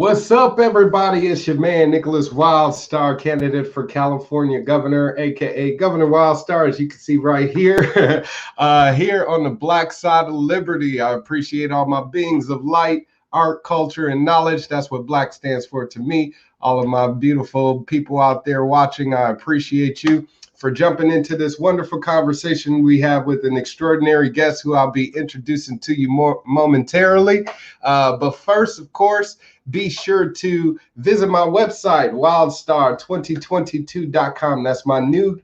What's up, everybody? It's your man, Nicholas Wildstar, candidate for California governor, aka Governor Wildstar, as you can see right here, here on the Black Side of Liberty. I appreciate all my beings of light, art, culture, and knowledge. That's what Black stands for to me. All of my beautiful people out there watching, I appreciate you for jumping into this wonderful conversation we have with an extraordinary guest who I'll be introducing to you more momentarily. But first, of course, be sure to visit my website, wildstar2022.com. That's my new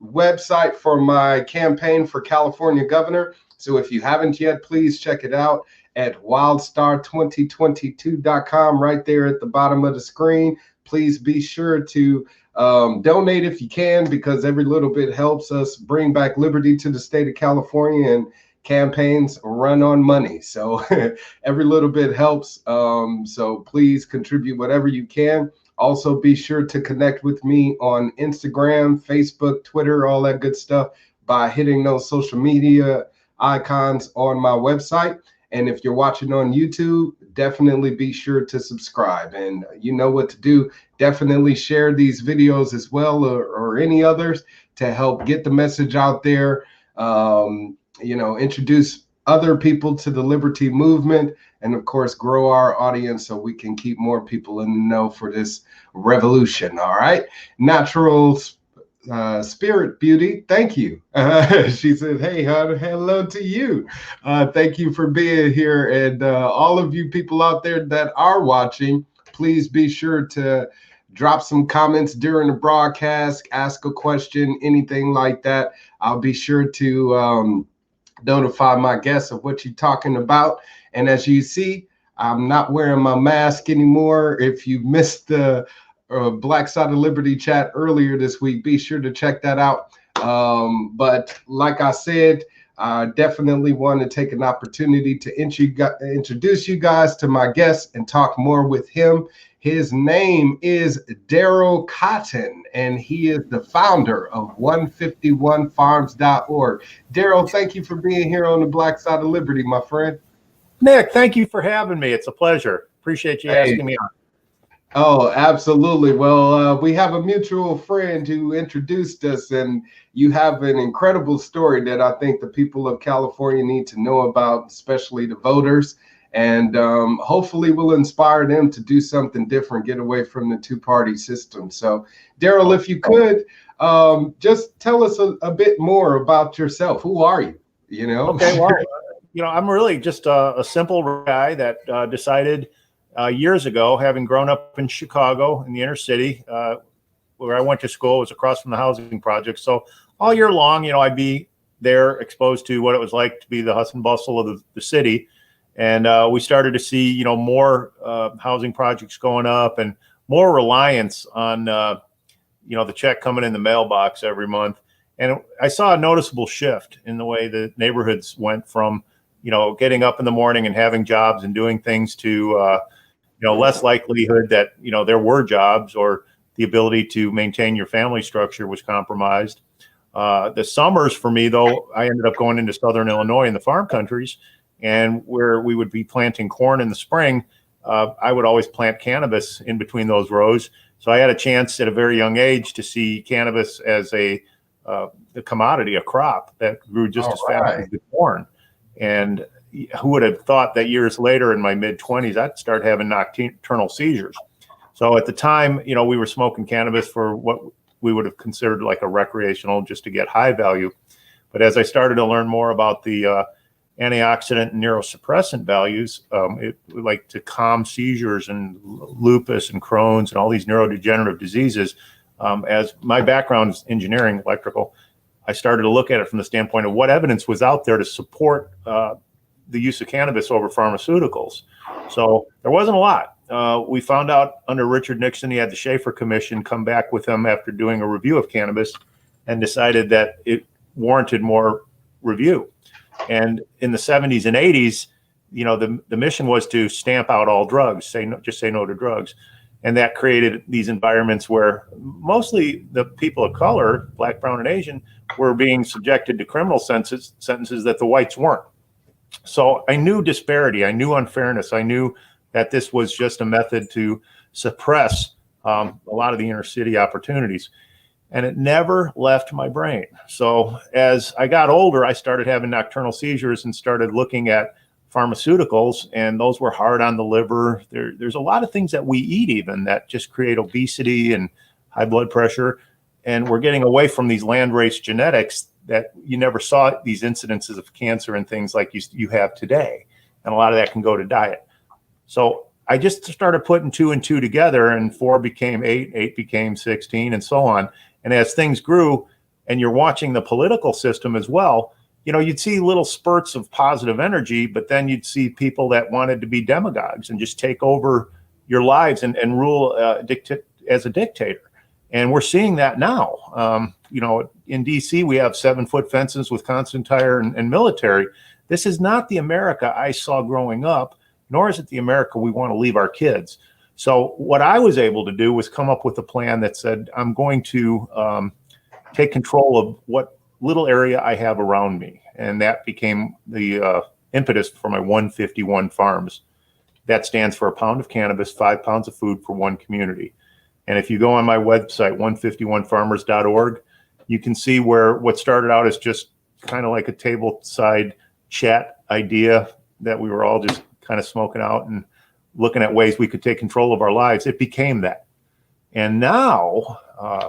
website for my campaign for California governor. So if you haven't yet, please check it out at wildstar2022.com, right there at the bottom of the screen. Please be sure to donate if you can, because every little bit helps us bring back liberty to the state of California, and campaigns run on money. So every little bit helps. So please contribute whatever you can. Also, be sure to connect with me on Instagram, Facebook, Twitter, all that good stuff by hitting those social media icons on my website. And if you're watching on YouTube, definitely be sure to subscribe. And you know what to do. Definitely share these videos as well, or any others, to help get the message out there. Introduce other people to the liberty movement, and of course, grow our audience so we can keep more people in the know for this revolution. All right. Natural Spirit Beauty, thank you. She said, hey, hello to you. Thank you for being here. And all of you people out there that are watching, please be sure to drop some comments during the broadcast, ask a question, anything like that. I'll be sure to notify my guests of what you're talking about. And as you see, I'm not wearing my mask anymore. If you missed the Black Side of Liberty chat earlier this week, be sure to check that out. But like I said, I definitely want to take an opportunity to introduce you guys to my guest and talk more with him. His name is Darryl Cotton, and he is the founder of 151farms.org. Darryl, thank you for being here on the Black Side of Liberty, my friend. Nick, thank you for having me. It's a pleasure. Appreciate you asking me on. Oh, absolutely. Well, we have a mutual friend who introduced us, and you have an incredible story that I think the people of California need to know about, especially the voters. And hopefully will inspire them to do something different, get away from the two-party system. So, Darryl, if you could, just tell us a bit more about yourself. Who are you? Okay, well, I'm really just a simple guy that decided years ago, having grown up in Chicago in the inner city, where I went to school, was across from the housing project. So all year long, I'd be there exposed to what it was like to be the hustle and bustle of the city. And we started to see, more housing projects going up and more reliance on, the check coming in the mailbox every month. And I saw a noticeable shift in the way the neighborhoods went from, getting up in the morning and having jobs and doing things to, less likelihood that, there were jobs, or the ability to maintain your family structure was compromised. The summers for me, though, I ended up going into Southern Illinois in the farm countries, and where we would be planting corn in the spring, I would always plant cannabis in between those rows. So I had a chance at a very young age to see cannabis as a commodity, a crop that grew just as fast as the corn. And who would have thought that years later, in my mid-20s, I'd start having nocturnal seizures. So at the time, we were smoking cannabis for what we would have considered like a recreational, just to get high value. But as I started to learn more about the antioxidant and neurosuppressant values, it like to calm seizures and lupus and Crohn's and all these neurodegenerative diseases. As my background is engineering, electrical, I started to look at it from the standpoint of what evidence was out there to support the use of cannabis over pharmaceuticals. So there wasn't a lot. We found out under Richard Nixon, he had the Schaefer Commission come back with him after doing a review of cannabis and decided that it warranted more review. And in the 70s and 80s, the mission was to stamp out all drugs, just say no to drugs. And that created these environments where mostly the people of color, Black, brown, and Asian, were being subjected to criminal sentences that the whites weren't. So I knew disparity, I knew unfairness, I knew that this was just a method to suppress a lot of the inner city opportunities. And it never left my brain. So as I got older, I started having nocturnal seizures and started looking at pharmaceuticals, and those were hard on the liver. There's a lot of things that we eat even that just create obesity and high blood pressure. And we're getting away from these landrace genetics that you never saw these incidences of cancer and things like you have today. And a lot of that can go to diet. So I just started putting 2 and 2 together, and 4 became 8, 8 became 16, and so on. And as things grew, and you're watching the political system as well, you know, you'd see little spurts of positive energy, but then you'd see people that wanted to be demagogues and just take over your lives and rule as a dictator. And we're seeing that now. You know, in DC, we have 7-foot fences with constant tire and military. This is not the America I saw growing up, nor is it the America we want to leave our kids. So what I was able to do was come up with a plan that said, I'm going to take control of what little area I have around me. And that became the impetus for my 151 farms. That stands for a pound of cannabis, 5 pounds of food for one community. And if you go on my website, 151farmers.org, you can see where what started out as just kind of like a tableside chat idea that we were all just kind of smoking out and looking at ways we could take control of our lives. It became that. And now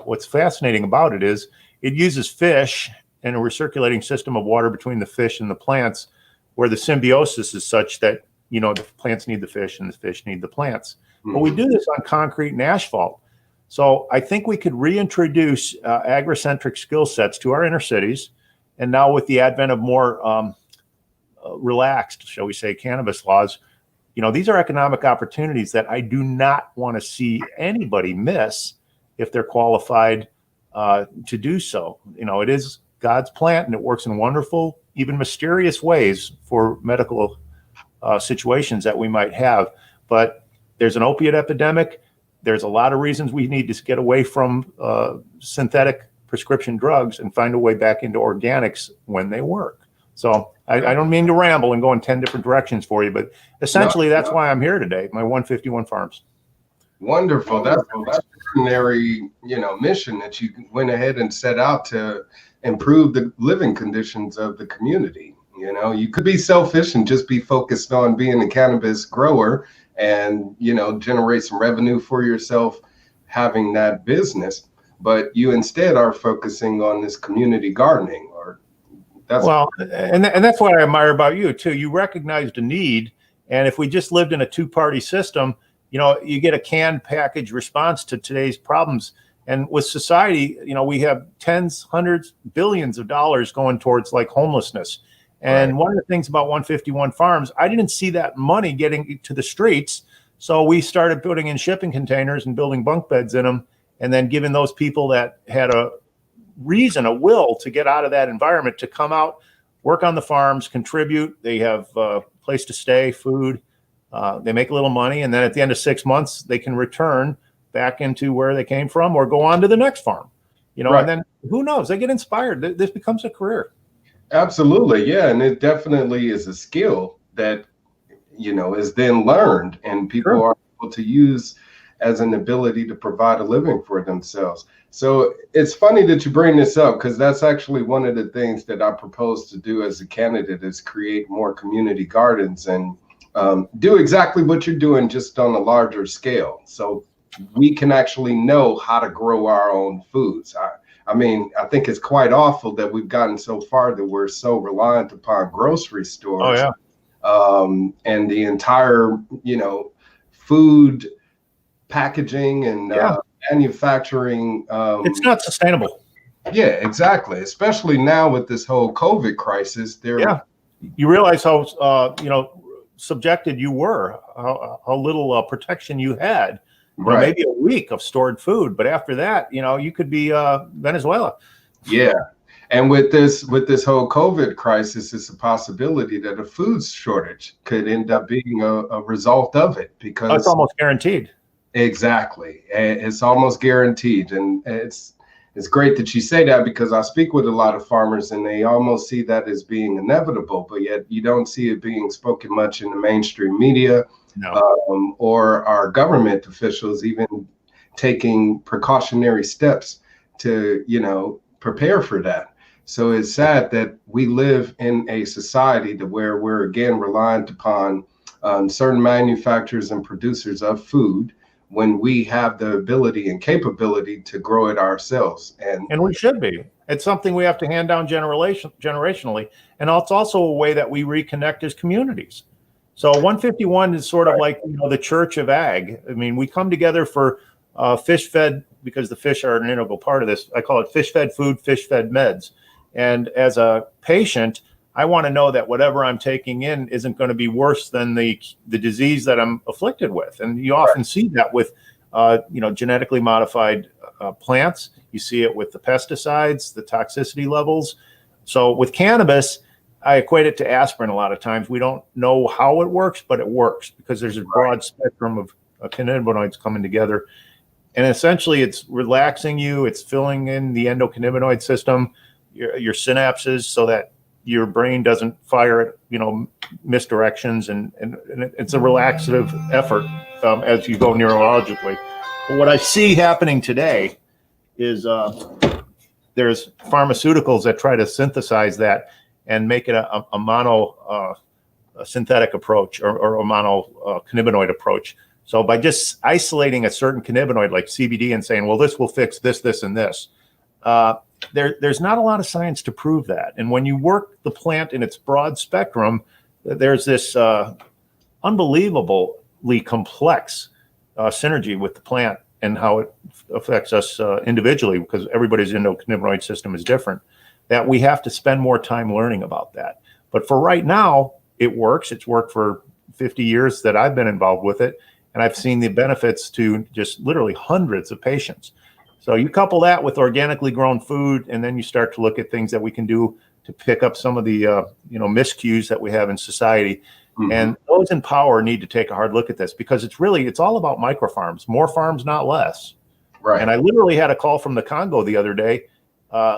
what's fascinating about it is it uses fish and a recirculating system of water between the fish and the plants, where the symbiosis is such that, you know, the plants need the fish and the fish need the plants. But we do this on concrete and asphalt. So I think we could reintroduce agricentric skill sets to our inner cities. And now with the advent of more relaxed, shall we say, cannabis laws, you know, these are economic opportunities that I do not want to see anybody miss if they're qualified to do so. You know, it is God's plant, and it works in wonderful, even mysterious ways for medical situations that we might have. But there's an opiate epidemic. There's a lot of reasons we need to get away from synthetic prescription drugs and find a way back into organics when they work. So I don't mean to ramble and go in 10 different directions for you, but essentially that's why I'm here today, my 151 farms. Wonderful. That's an extraordinary, you know, mission that you went ahead and set out to improve the living conditions of the community. You know, you could be selfish and just be focused on being a cannabis grower and, you know, generate some revenue for yourself having that business, but you instead are focusing on this community gardening. And that's what I admire about you too. You recognized a need, and if we just lived in a two-party system, you know, you get a canned package response to today's problems. And with society, you know, we have tens, hundreds, billions of dollars going towards like homelessness. And one of the things about 151 Farms, I didn't see that money getting to the streets. So we started putting in shipping containers and building bunk beds in them, and then giving those people that had a reason, a will to get out of that environment to come out, work on the farms, contribute. They have a place to stay, food. They make a little money. And then at the end of 6 months, they can return back into where they came from or go on to the next farm, you know, and then who knows, they get inspired. This becomes a career. Absolutely. Yeah. And it definitely is a skill that, you know, is then learned and people are able to use as an ability to provide a living for themselves. So it's funny that you bring this up, because that's actually one of the things that I propose to do as a candidate is create more community gardens and do exactly what you're doing, just on a larger scale. So we can actually know how to grow our own foods. I mean, I think it's quite awful that we've gotten so far that we're so reliant upon grocery stores. And the entire, you know, food packaging and manufacturing. It's not sustainable. Yeah, exactly. Especially now with this whole COVID crisis. You realize how, you know, subjected you were, how little protection you had. You know, maybe a week of stored food, but after that, you know, you could be Venezuela. Yeah. And with this whole COVID crisis, it's a possibility that a food shortage could end up being a result of it, because it's almost guaranteed. Exactly. It's almost guaranteed. And it's great that you say that, because I speak with a lot of farmers and they almost see that as being inevitable, but yet you don't see it being spoken much in the mainstream media. or our government officials even taking precautionary steps to, prepare for that. So it's sad that we live in a society to where we're again reliant upon certain manufacturers and producers of food when we have the ability and capability to grow it ourselves. And we should be. It's something we have to hand down generationally. And it's also a way that we reconnect as communities. So 151 is sort of like, the church of ag. I mean, we come together for fish fed, because the fish are an integral part of this. I call it fish fed food, fish fed meds. And as a patient, I want to know that whatever I'm taking in isn't going to be worse than the disease that I'm afflicted with. And you often see that with, genetically modified plants. You see it with the pesticides, the toxicity levels. So with cannabis, I equate it to aspirin a lot of times. We don't know how it works, but it works because there's a broad spectrum of cannabinoids coming together. And essentially, it's relaxing you. It's filling in the endocannabinoid system, your synapses, so that your brain doesn't fire at misdirections, and it's a relaxative effort as you go neurologically. But what I see happening today is there's pharmaceuticals that try to synthesize that and make it a mono synthetic approach or a mono cannabinoid approach. So by just isolating a certain cannabinoid like CBD and saying, well, this will fix this, this, and this, there's not a lot of science to prove that. And when you work the plant in its broad spectrum, there's this unbelievably complex synergy with the plant and how it affects us individually, because everybody's endocannabinoid system is different, that we have to spend more time learning about that. But for right now, it works. It's worked for 50 years that I've been involved with it. And I've seen the benefits to just literally hundreds of patients. So you couple that with organically grown food, and then you start to look at things that we can do to pick up some of the miscues that we have in society. Mm-hmm. And those in power need to take a hard look at this, because it's all about micro farms, more farms, not less. Right. And I literally had a call from the Congo the other day.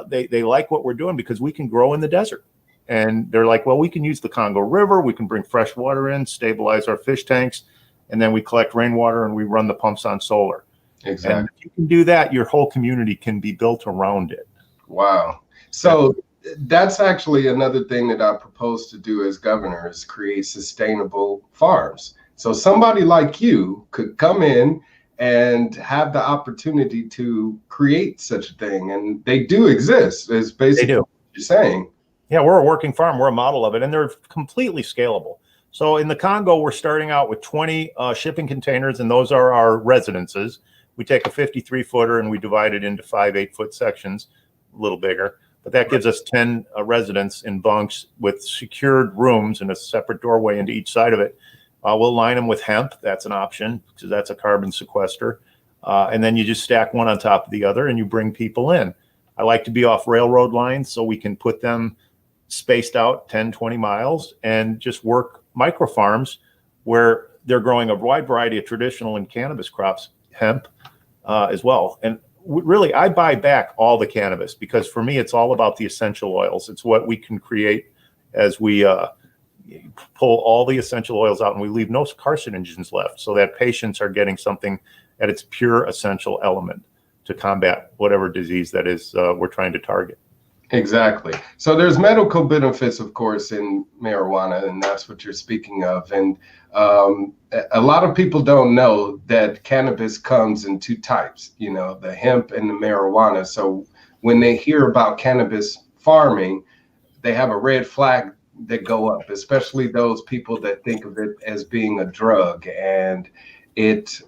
They like what we're doing because we can grow in the desert. And they're like, well, we can use the Congo River. We can bring fresh water in, stabilize our fish tanks, and then we collect rainwater and we run the pumps on solar. Exactly. And if you can do that, your whole community can be built around it. Wow. So that's actually another thing that I propose to do as governor, is create sustainable farms. So somebody like you could come in and have the opportunity to create such a thing. And they do exist, is basically what you're saying. Yeah, we're a working farm. We're a model of it, and they're completely scalable. So in the Congo, we're starting out with 20 shipping containers, and those are our residences. We take a 53-footer and we divide it into 5 8-foot sections, a little bigger. But that gives us 10 residents in bunks with secured rooms and a separate doorway into each side of it. We'll line them with hemp. That's an option because that's a carbon sequester. And then you just stack one on top of the other and you bring people in. I like to be off railroad lines so we can put them spaced out 10, 20 miles and just work micro farms where they're growing a wide variety of traditional and cannabis crops, hemp as well. And really, I buy back all the cannabis because for me, it's all about the essential oils. It's what we can create as we pull all the essential oils out and we leave no carcinogens left, so that patients are getting something at its pure essential element to combat whatever disease that is we're trying to target. Exactly. So there's medical benefits, of course, in marijuana, and that's what you're speaking of. And a lot of people don't know that cannabis comes in two types, the hemp and the marijuana. So when they hear about cannabis farming, they have a red flag that go up, especially those people that think of it as being a drug and it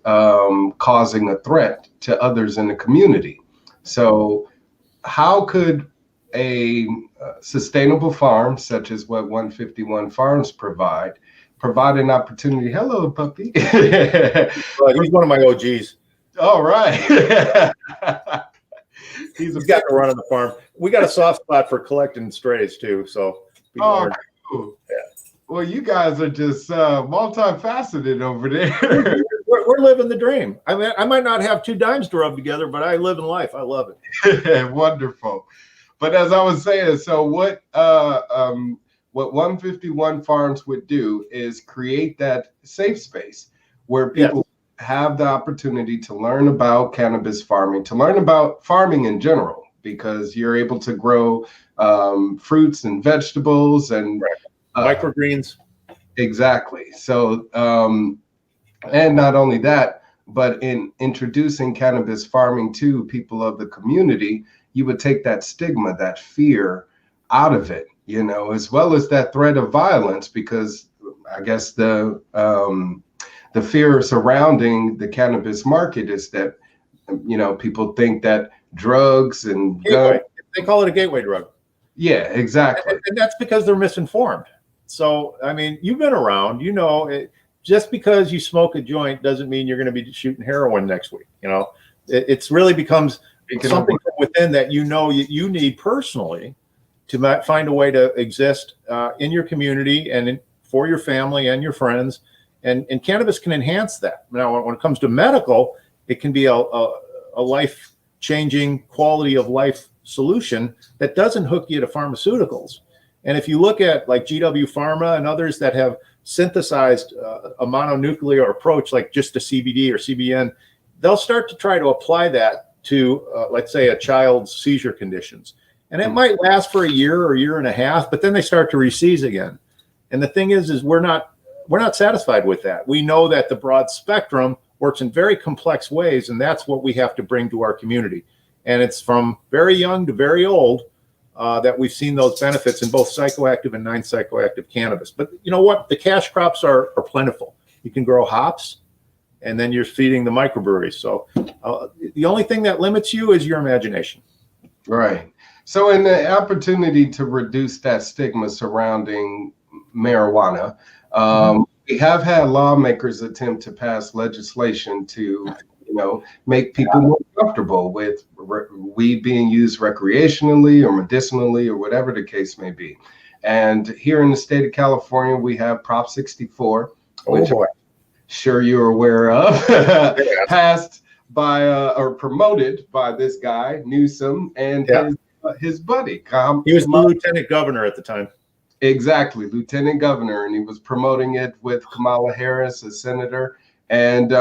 causing a threat to others in the community. So how could a sustainable farm such as what 151 Farms provide an opportunity? Hello, puppy. He's one of my OGs. All right. He's got to run on the farm. We got a soft spot for collecting strays too. So. Oh, cool. Yeah. Well, you guys are just multifaceted over there. We're living the dream. I mean, I might not have 2 dimes to rub together, but I live in life. I love it. Wonderful. But as I was saying, so what what 151 Farms would do is create that safe space where people have the opportunity to learn about cannabis farming, to learn about farming in general, because you're able to grow fruits and vegetables and microgreens. Exactly. So, and not only that, but in introducing cannabis farming to people of the community, you would take that stigma, that fear out of it, you know, as well as that threat of violence, because I guess the fear surrounding the cannabis market is that, you know, people think that drugs and gateway. They call it a gateway drug. Yeah, exactly. And that's because they're misinformed. So, I mean, you've been around, you know, just because you smoke a joint doesn't mean you're going to be shooting heroin next week. You know, it's really becomes something from within that, you know, you need personally to find a way to exist in your community and for your family and your friends. And cannabis can enhance that. Now, when it comes to medical, it can be a life-changing quality of life solution that doesn't hook you to pharmaceuticals. And if you look at like GW Pharma and others that have synthesized a mononuclear approach, like just a CBD or CBN, they'll start to try to apply that to, let's say, a child's seizure conditions. And it might last for a year or a year and a half, but then they start to reseize again. And the thing is we're not satisfied with that. We know that the broad spectrum works in very complex ways, and that's what we have to bring to our community. And it's from very young to very old that we've seen those benefits in both psychoactive and non-psychoactive cannabis. But you know what? The cash crops are plentiful. You can grow hops, and then you're feeding the microbreweries. So the only thing that limits you is your imagination. Right. So in the opportunity to reduce that stigma surrounding marijuana, we have had lawmakers attempt to pass legislation to, you know, make people more comfortable with weed being used recreationally or medicinally or whatever the case may be. And here in the state of California, we have Prop 64, which I'm sure you're aware of, passed by or promoted by this guy, Newsom, and his buddy. He was the lieutenant governor at the time. Exactly, lieutenant governor, and he was promoting it with Kamala Harris, a senator, and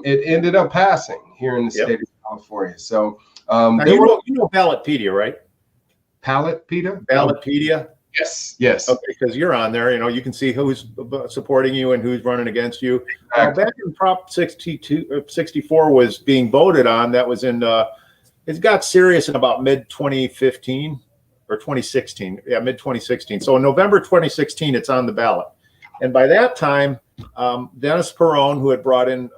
it ended up passing here in the state of California. So you know Ballotpedia, right? Ballotpedia? Yes. Okay, because you're on there, you know, you can see who's supporting you and who's running against you. Back in Prop 64 was being voted on, that was in, it got serious in about mid-2015. Or 2016, mid-2016. So in November 2016, it's on the ballot. And by that time, Dennis Perone, who had brought in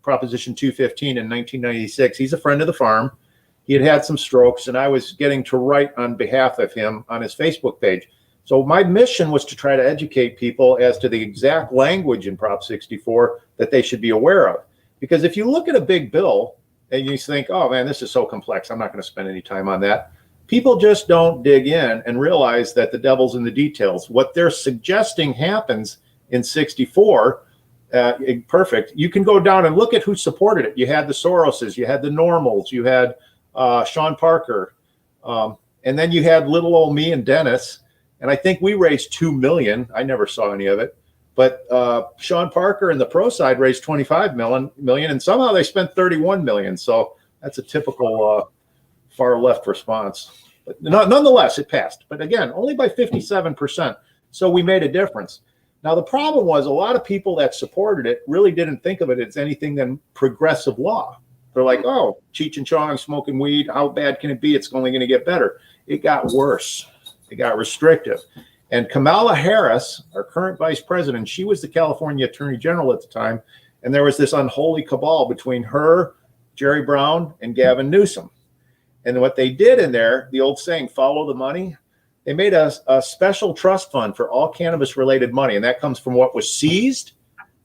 Proposition 215 in 1996, he's a friend of the farm. He had had some strokes, and I was getting to write on behalf of him on his Facebook page. So my mission was to try to educate people as to the exact language in Prop 64 that they should be aware of. Because if you look at a big bill and you think, oh man, this is so complex, I'm not going to spend any time on that. People just don't dig in and realize that the devil's in the details. What they're suggesting happens in 64, perfect. You can go down and look at who supported it. You had the Soroses, you had the Normals, you had Sean Parker, and then you had little old me and Dennis. And I think we raised $2 million. I never saw any of it. But Sean Parker and the pro side raised $25 million, and somehow they spent $31 million. So that's a typical far left response. But nonetheless, it passed. But again, only by 57%. So we made a difference. Now, the problem was a lot of people that supported it really didn't think of it as anything than progressive law. They're like, oh, Cheech and Chong smoking weed, how bad can it be? It's only going to get better. It got worse. It got restrictive. And Kamala Harris, our current vice president, she was the California Attorney General at the time. And there was this unholy cabal between her, Jerry Brown, and Gavin Newsom. And what they did in there, the old saying, follow the money, they made a special trust fund for all cannabis-related money. And that comes from what was seized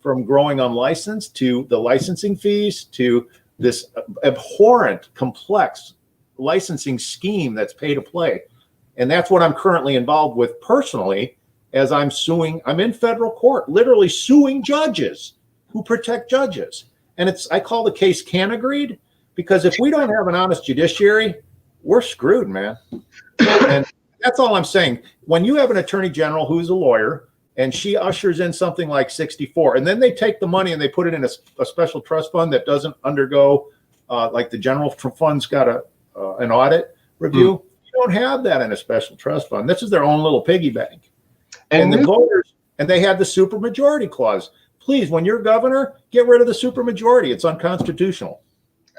from growing unlicensed to the licensing fees to this abhorrent, complex licensing scheme that's pay to play. And that's what I'm currently involved with personally, as I'm in federal court, literally suing judges who protect judges. And I call the case Can-Agreed. Because if we don't have an honest judiciary, we're screwed, man. And That's all I'm saying. When you have an attorney general who's a lawyer and she ushers in something like 64, and then they take the money and they put it in a special trust fund that doesn't undergo, like the general fund's got an audit review. You don't have that in a special trust fund. This is their own little piggy bank. And the voters, and they had the supermajority clause. Please, when you're governor, get rid of the supermajority. It's unconstitutional.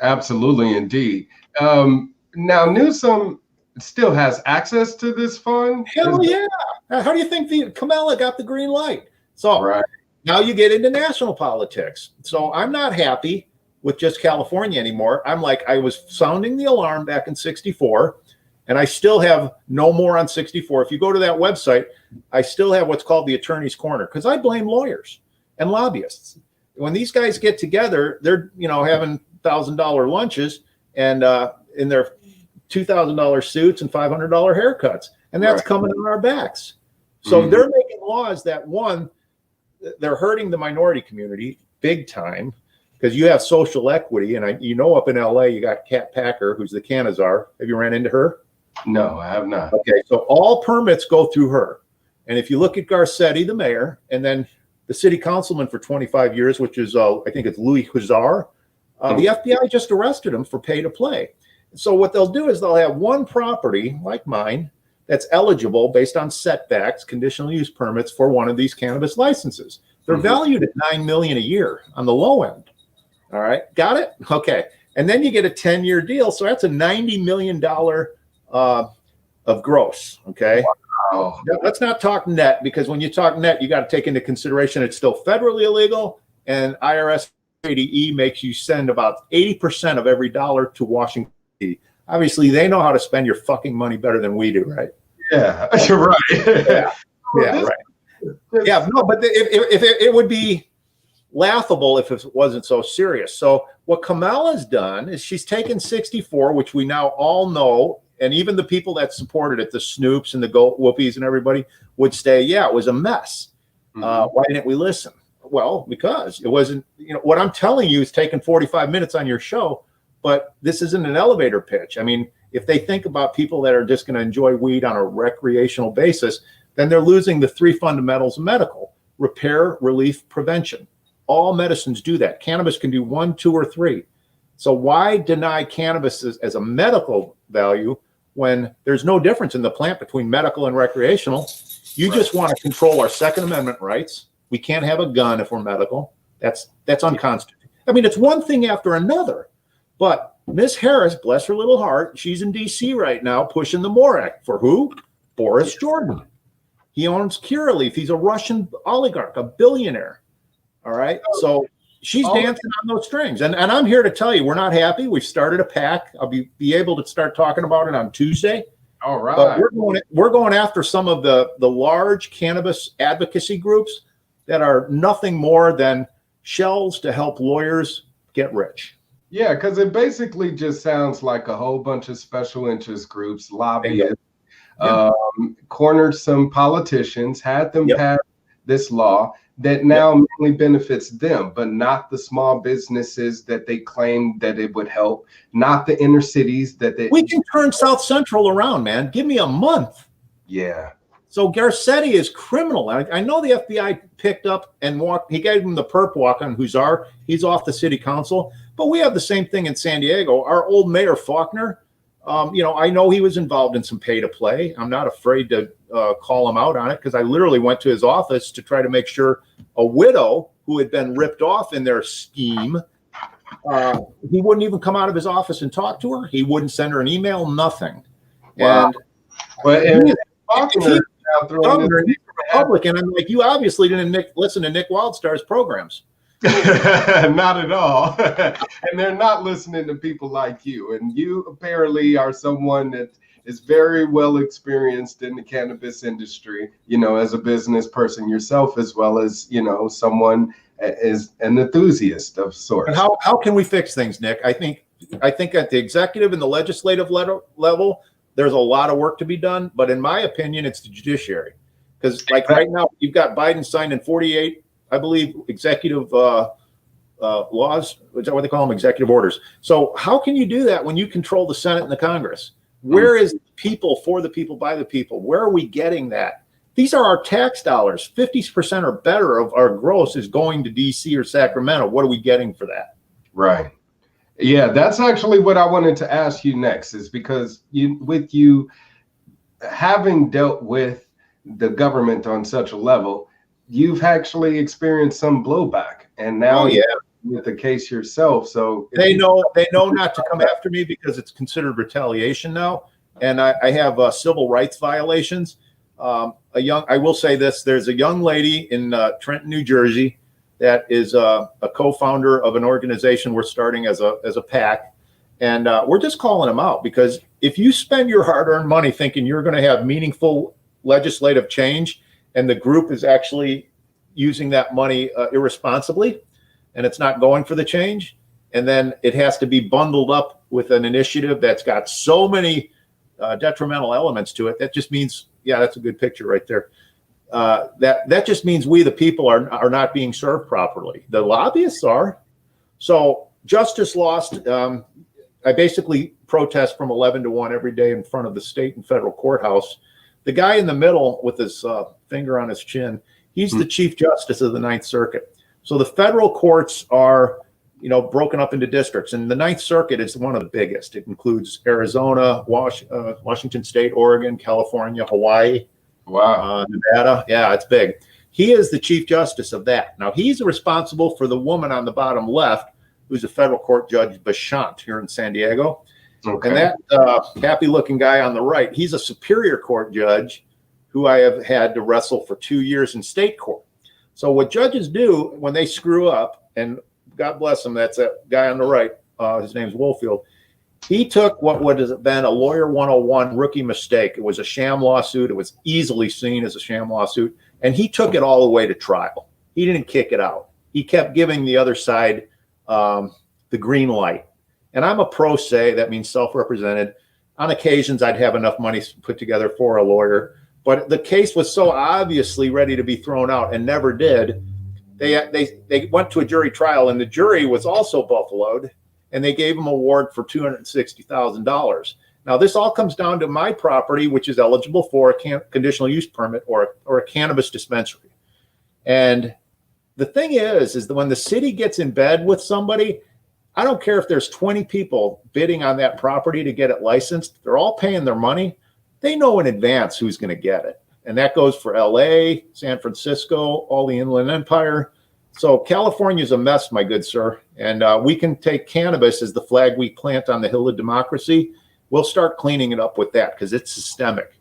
Absolutely, indeed. Now, Newsom still has access to this fund? Hell yeah. How do you think Kamala got the green light? So now you get into national politics. So I'm not happy with just California anymore. I'm like, I was sounding the alarm back in 64, and I still have no more on 64. If you go to that website, I still have what's called the attorney's corner, because I blame lawyers and lobbyists. When these guys get together, they're having $1,000 lunches and in their $2,000 suits and $500 haircuts, and that's coming on our backs. So they're making laws that, one, they're hurting the minority community big time, because you have social equity, and up in LA you got Kat Packer, who's the Canazar. Have you ran into her? No, I have not. Okay, so all permits go through her, and if you look at Garcetti, the mayor, and then the city councilman for 25 years, which is I think it's Louis Huszar, the FBI just arrested him for pay to play. So what they'll do is they'll have one property like mine that's eligible based on setbacks, conditional use permits for one of these cannabis licenses. They're valued at $9 million a year on the low end. All right, got it? Okay, and then you get a 10-year deal, so that's a $90 million of gross. Okay. Wow. Now, let's not talk net, because when you talk net, you got to take into consideration it's still federally illegal, and IRS ADE makes you send about 80% of every dollar to Washington. Obviously, they know how to spend your fucking money better than we do, right? Yeah, you're right. Yeah, right. Yeah, no, but if it would be laughable if it wasn't so serious. So what Kamala's done is she's taken 64, which we now all know, and even the people that supported it, the Snoops and the Goat Whoopies and everybody, would say, yeah, it was a mess. Why didn't we listen? Well, because it wasn't, what I'm telling you is taking 45 minutes on your show, but this isn't an elevator pitch. I mean, if they think about people that are just going to enjoy weed on a recreational basis, then they're losing the three fundamentals of medical: repair, relief, prevention. All medicines do that. Cannabis can do 1, 2, or 3. So why deny cannabis as a medical value when there's no difference in the plant between medical and recreational? You just want to control our Second Amendment rights. We can't have a gun if we're medical. That's unconstitutional. I mean, it's one thing after another. But Miss Harris, bless her little heart, she's in D.C. right now pushing the MORE Act. For who? Boris Jordan. He owns Curaleaf. He's a Russian oligarch, a billionaire. All right. So she's dancing on those strings. And I'm here to tell you, we're not happy. We've started a PAC. I'll be able to start talking about it on Tuesday. All right. But we're going after some of the large cannabis advocacy groups that are nothing more than shells to help lawyers get rich. Yeah, because it basically just sounds like a whole bunch of special interest groups, lobbyists, cornered some politicians, had them pass this law that now mainly benefits them, but not the small businesses that they claim that it would help, not the inner cities that they... We can turn South Central around, man. Give me a month. Yeah. So Garcetti is criminal. I know the FBI picked up and walked. He gave him the perp walk on Huszar. He's off the city council. But we have the same thing in San Diego. Our old mayor Faulkner, I know he was involved in some pay to play. I'm not afraid to call him out on it, because I literally went to his office to try to make sure a widow who had been ripped off in their scheme, he wouldn't even come out of his office and talk to her. He wouldn't send her an email, nothing. Wow. And Governor, he's a Republican. I'm like, you obviously didn't listen to Nick Wildstar's programs. Not at all. And they're not listening to people like you. And you apparently are someone that is very well experienced in the cannabis industry, as a business person yourself, as well as, someone is an enthusiast of sorts. And how can we fix things, Nick? I think at the executive and the legislative level, there's a lot of work to be done. But in my opinion, it's the judiciary. Because right now, you've got Biden signed in 48, I believe, executive laws. Is that what they call them? Executive orders. So how can you do that when you control the Senate and the Congress? Where is people, for the people, by the people? Where are we getting that? These are our tax dollars. 50% or better of our gross is going to DC or Sacramento. What are we getting for that? Right. Yeah, that's actually what I wanted to ask you next, is because you having dealt with the government on such a level, you've actually experienced some blowback, and now you're with the case yourself. So they know not to come after me because it's considered retaliation now, and I have civil rights violations. I will say this: there's a young lady in Trenton, New Jersey, that is a co-founder of an organization we're starting as a PAC, and we're just calling them out because if you spend your hard-earned money thinking you're going to have meaningful legislative change, and the group is actually using that money irresponsibly, and it's not going for the change, and then it has to be bundled up with an initiative that's got so many detrimental elements to it, that just means, yeah, that's a good picture right there. That just means we, the people, are not being served properly. The lobbyists are. So justice lost. I basically protest from 11 to 1 every day in front of the state and federal courthouse. The guy in the middle with his finger on his chin, he's the Chief Justice of the Ninth Circuit. So the federal courts are, broken up into districts, and the Ninth Circuit is one of the biggest. It includes Arizona, Washington State, Oregon, California, Hawaii. Wow. Nevada. Yeah, it's big. He is the Chief Justice of that. Now, he's responsible for the woman on the bottom left, who's a federal court judge, Bashant, here in San Diego. Okay. And that happy-looking guy on the right, he's a Superior Court judge who I have had to wrestle for 2 years in state court. So what judges do when they screw up, and God bless him, that's that guy on the right, his name's Woolfield, he took what would have been a Lawyer 101 rookie mistake. It was a sham lawsuit. It was easily seen as a sham lawsuit. And he took it all the way to trial. He didn't kick it out. He kept giving the other side the green light. And I'm a pro se, that means self-represented. On occasions, I'd have enough money put together for a lawyer. But the case was so obviously ready to be thrown out and never did. They went to a jury trial, and the jury was also buffaloed. And they gave him an award for $260,000. Now, this all comes down to my property, which is eligible for a conditional use permit or a cannabis dispensary. And the thing is that when the city gets in bed with somebody, I don't care if there's 20 people bidding on that property to get it licensed. They're all paying their money. They know in advance who's going to get it. And that goes for LA, San Francisco, all the Inland Empire. So California is a mess, my good sir. And we can take cannabis as the flag we plant on the hill of democracy. We'll start cleaning it up with that because it's systemic.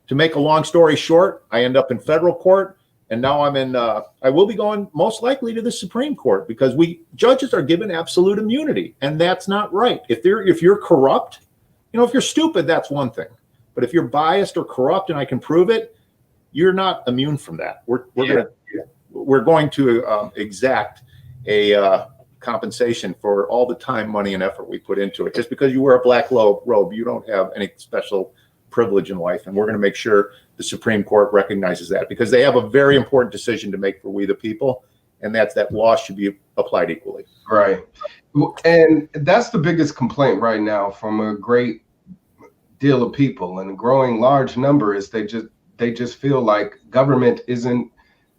To make a long story short, I end up in federal court, and now I will be going most likely to the Supreme Court because judges are given absolute immunity, and that's not right. If you're corrupt, if you're stupid, that's one thing. But if you're biased or corrupt and I can prove it, you're not immune from that. We're going to exact a compensation for all the time, money, and effort we put into it. Just because you wear a black robe, you don't have any special privilege in life. And we're going to make sure the Supreme Court recognizes that because they have a very important decision to make for we the people, and that's that law should be applied equally. Right. And that's the biggest complaint right now from a great deal of people, and a growing large number is they just feel like government isn't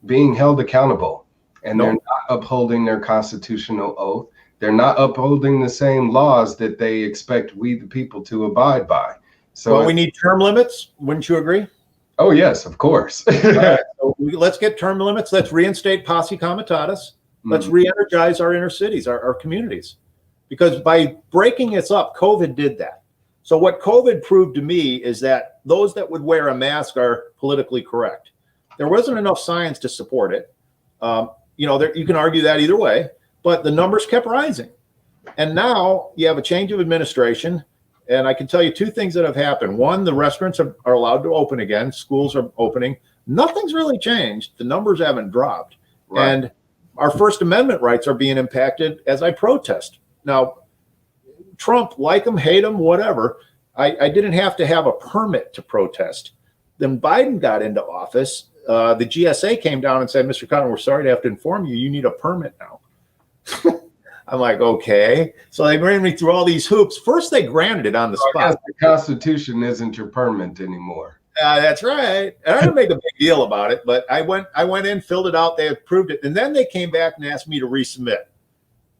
being held accountable, and they're not upholding their constitutional oath. They're not upholding the same laws that they expect we the people to abide by. So we need term limits. Wouldn't you agree? Oh yes, of course. All right, so let's get term limits. Let's reinstate posse comitatus. Let's re-energize our inner cities, our communities, because by breaking this up, COVID did that. So what COVID proved to me is that those that would wear a mask are politically correct. There wasn't enough science to support it. You can argue that either way, but the numbers kept rising. And now you have a change of administration. And I can tell you two things that have happened. One, the restaurants are allowed to open again. Schools are opening. Nothing's really changed. The numbers haven't dropped. Right. And our First Amendment rights are being impacted as I protest. Now, Trump, like him, hate him, whatever, I didn't have to have a permit to protest. Then Biden got into office. The GSA came down and said, Mr. Cotton, we're sorry to have to inform you, you need a permit now. I'm like, okay. So they ran me through all these hoops. First, they granted it on the spot. I guess the Constitution isn't your permit anymore. That's right. And I didn't make a big deal about it, but I went in, filled it out, they approved it, and then they came back and asked me to resubmit.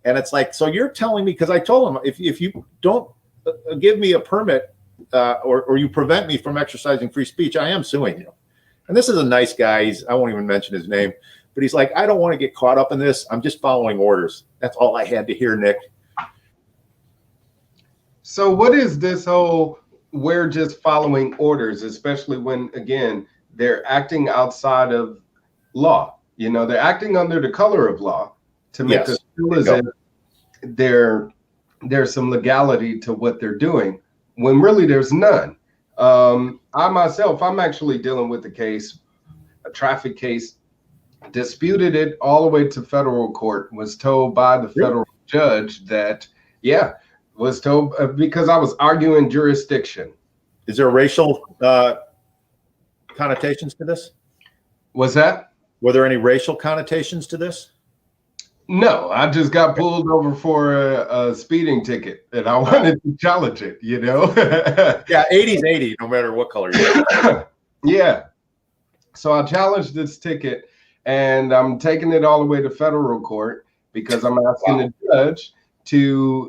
And it's like, so you're telling me, because I told them, if you don't give me a permit or you prevent me from exercising free speech, I am suing you. And this is a nice guy. I won't even mention his name, but he's like, I don't want to get caught up in this. I'm just following orders. That's all I had to hear, Nick. So what is this whole we're just following orders, especially when, again, they're acting outside of law? You know, they're acting under the color of law to make us feel as if there's some legality to what they're doing, when really there's none. I myself, I'm actually dealing with a case, a traffic case, disputed it all the way to federal court, was told by the federal judge that, was told because I was arguing jurisdiction. Is there racial connotations to this? Was that? Were there any racial connotations to this? No, I just got pulled over for a speeding ticket, and I wanted to challenge it, you know? Yeah, 80's 80, no matter what color you are. Yeah. So I challenged this ticket, and I'm taking it all the way to federal court because I'm asking the judge to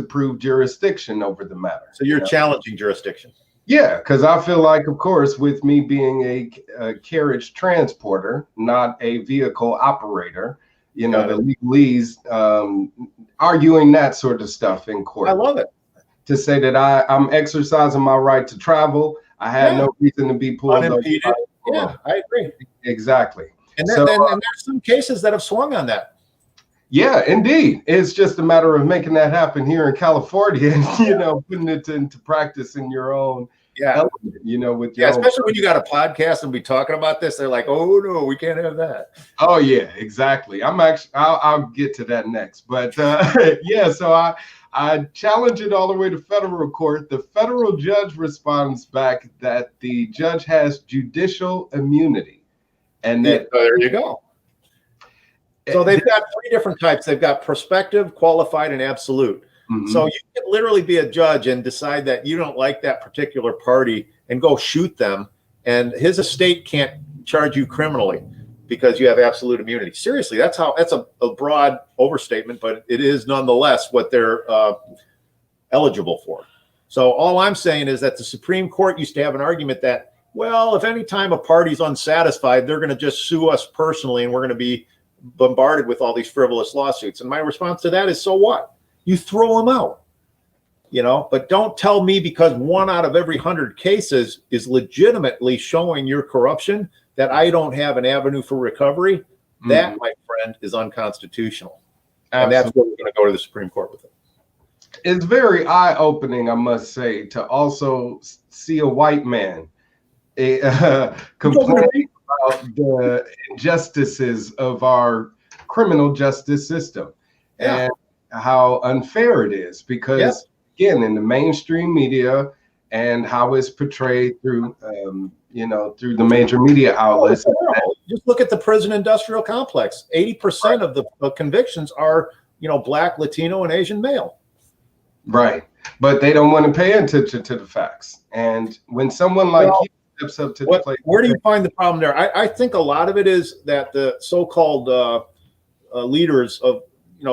prove jurisdiction over the matter. So you're challenging jurisdiction? Yeah, because I feel like, of course, with me being a carriage transporter, not a vehicle operator, you know, the legalese, arguing that sort of stuff in court. I love it. To say that I'm exercising my right to travel. I had no reason to be pulled unimpeded. Yeah, I agree. Exactly. And there's some cases that have swung on that. Yeah, indeed. It's just a matter of making that happen here in California and, you know, putting it into practice in your own element, you know, with your especially when you got a podcast and be talking about this, they're like, oh no, we can't have that. Oh yeah, exactly. I'll get to that next. But yeah, so I challenge it all the way to federal court. The federal judge responds back that the judge has judicial immunity. And that there you go. So they've got three different types. They've got prospective, qualified, and absolute. Mm-hmm. So you can literally be a judge and decide that you don't like that particular party and go shoot them, and his estate can't charge you criminally because you have absolute immunity. Seriously, that's a broad overstatement, but it is nonetheless what they're eligible for. So all I'm saying is that the Supreme Court used to have an argument that, well, if any time a party's unsatisfied, they're going to just sue us personally, and we're going to be bombarded with all these frivolous lawsuits. And my response to that is, so what? You throw them out, you know, but don't tell me because 1 out of every 100 cases is legitimately showing your corruption that I don't have an avenue for recovery. Mm-hmm. That, my friend, is unconstitutional. Absolutely. And that's what we're going to go to the Supreme Court with it. It's very eye-opening, I must say, to also see a white man complain about the injustices of our criminal justice system and how unfair it is, because again, in the mainstream media and how it's portrayed through through the major media outlets. Just look at the prison industrial complex. 80% of the convictions are, Black, Latino, and Asian male. Right. But they don't want to pay attention to the facts. And when someone like you steps up to the plate. Where do you find the problem there? I think a lot of it is that the so-called leaders of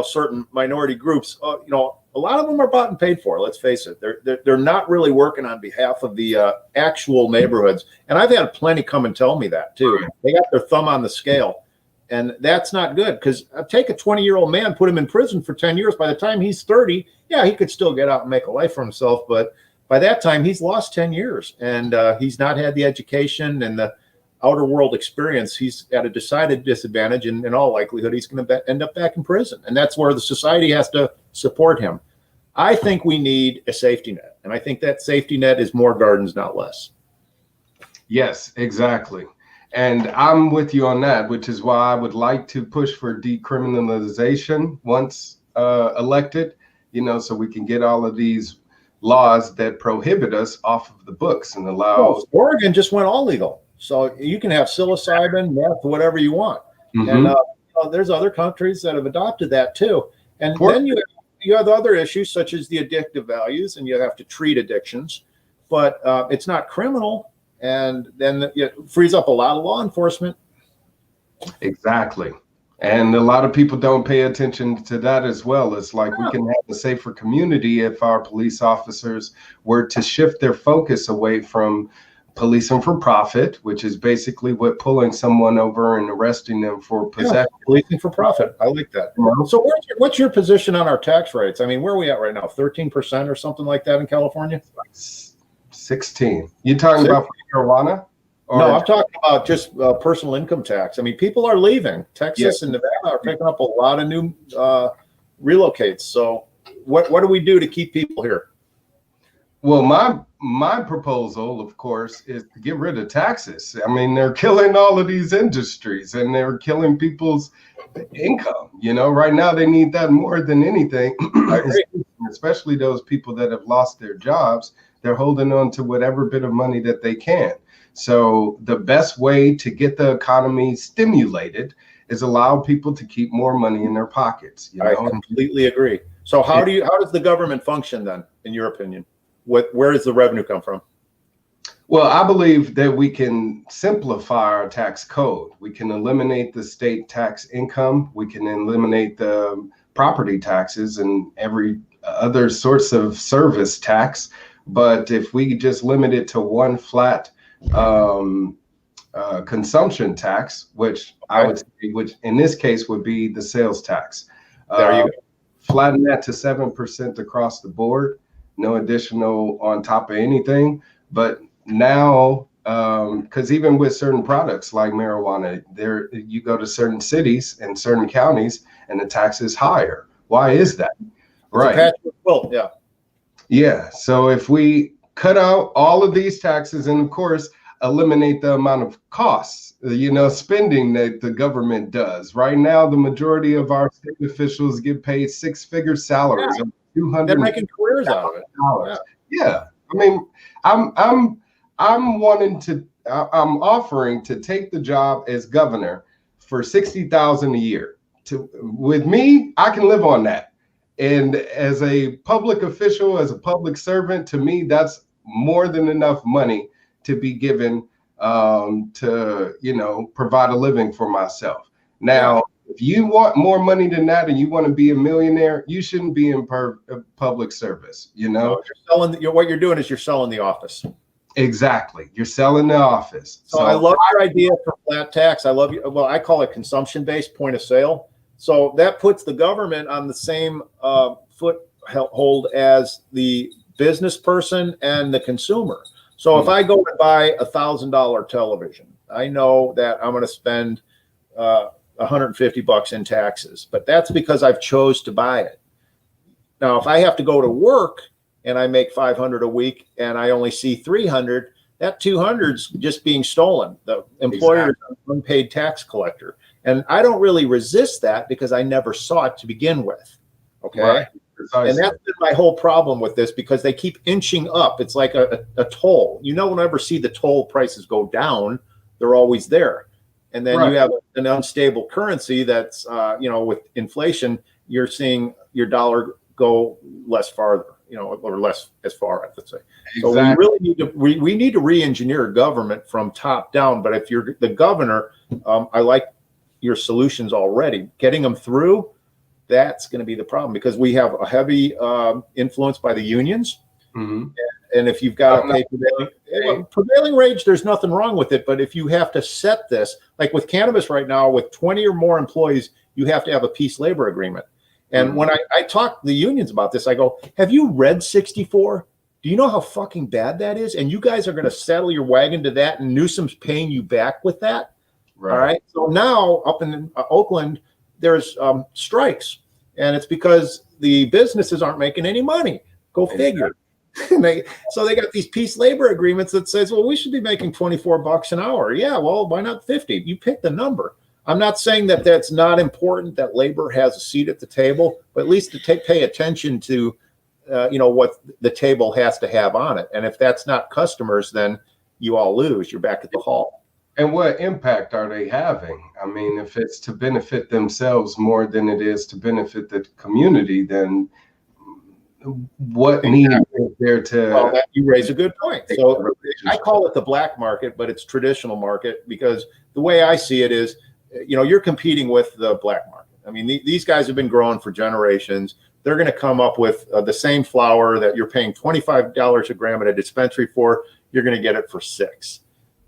certain minority groups, a lot of them are bought and paid for. Let's face it. They're not really working on behalf of the actual neighborhoods. And I've had plenty come and tell me that too. They got their thumb on the scale, and that's not good, because take a 20-year-old man, put him in prison for 10 years. By the time he's 30, he could still get out and make a life for himself. But by that time, he's lost 10 years, and he's not had the education and the outer world experience. He's at a decided disadvantage, and in all likelihood, he's going to end up back in prison. And that's where the society has to support him. I think we need a safety net, and I think that safety net is more gardens, not less. Yes, exactly. And I'm with you on that, which is why I would like to push for decriminalization once elected, so we can get all of these laws that prohibit us off of the books and allow. Oregon just went all legal. So you can have psilocybin, meth, whatever you want. Mm-hmm. And there's other countries that have adopted that too. And then you have other issues such as the addictive values, and you have to treat addictions, but it's not criminal, and then it frees up a lot of law enforcement. Exactly. And a lot of people don't pay attention to that as well. It's like we can have a safer community if our police officers were to shift their focus away from policing for profit, which is basically what pulling someone over and arresting them for possession. Yeah, policing for profit. I like that. So what's your position on our tax rates? I mean, where are we at right now? 13% or something like that in California? 16. You talking about marijuana? No, I'm talking about just personal income tax. I mean, people are leaving. Texas and Nevada are picking up a lot of new relocates. So what do we do to keep people here? Well, my proposal, of course, is to get rid of taxes. I mean, they're killing all of these industries and they're killing people's income. You know, right now they need that more than anything, especially those people that have lost their jobs. They're holding on to whatever bit of money that they can. So the best way to get the economy stimulated is allow people to keep more money in their pockets. You know? I completely agree. So how does the government function then, in your opinion? Where does the revenue come from? Well, I believe that we can simplify our tax code. We can eliminate the state tax income. We can eliminate the property taxes and every other sorts of service tax. But if we just limit it to one flat consumption tax, which I would say, which in this case would be the sales tax. There you go. Flatten that to 7% across the board, no additional on top of anything. But now, because even with certain products like marijuana, you go to certain cities and certain counties and the tax is higher. Why is that? Right. Well, yeah. Yeah. So if we cut out all of these taxes and, of course, eliminate the amount of costs, spending that the government does. Right now, the majority of our state officials get paid six-figure salaries of $200. They're making careers out of it. Yeah. I mean, I'm offering to take the job as governor for $60,000 a year. With me, I can live on that. And as a public official, as a public servant, to me, that's more than enough money to be given to, provide a living for myself. Now, if you want more money than that and you want to be a millionaire, you shouldn't be in public service, No, what you're doing is you're selling the office. Exactly. You're selling the office. So I love your idea for flat tax. I love you. Well, I call it consumption-based point of sale. So that puts the government on the same foothold as the business person and the consumer. So if I go and buy $1,000 television, I know that I'm going to spend $150 in taxes, but that's because I've chose to buy it. Now, if I have to go to work and I make $500 a week and I only see $300, that $200's just being stolen. The employer is an unpaid tax collector. And I don't really resist that because I never saw it to begin with. Okay. Right. And that's been my whole problem with this, because they keep inching up. It's like a toll. You don't ever see the toll prices go down. They're always there. And then you have an unstable currency that's, with inflation, you're seeing your dollar go less farther, or less as far, I would say. So we really need to we need to re-engineer government from top down. But if you're the governor, I like your solutions already. Getting them through, that's going to be the problem, because we have a heavy influence by the unions. Mm-hmm. And if you've got to pay prevailing wage, there's nothing wrong with it. But if you have to set this, like with cannabis right now, with 20 or more employees, you have to have a piece labor agreement. And when I talk to the unions about this, I go, have you read 64? Do you know how fucking bad that is? And you guys are going to saddle your wagon to that, and Newsom's paying you back with that. Right. All right. So now up in Oakland, there's strikes, and it's because the businesses aren't making any money. Go figure. So they got these piece labor agreements that says, well, we should be making $24 an hour. Yeah, well, why not 50? You pick the number. I'm not saying that that's not important, that labor has a seat at the table, but at least to pay attention to, what the table has to have on it. And if that's not customers, then you all lose. You're back at the hall. And what impact are they having? I mean, if it's to benefit themselves more than it is to benefit the community, then what need is there to? Well, you raise a good point. So I call it the black market, but it's traditional market, because the way I see it is, you're competing with the black market. I mean, these guys have been growing for generations. They're going to come up with the same flour that you're paying $25 a gram at a dispensary for. You're going to get it for $6.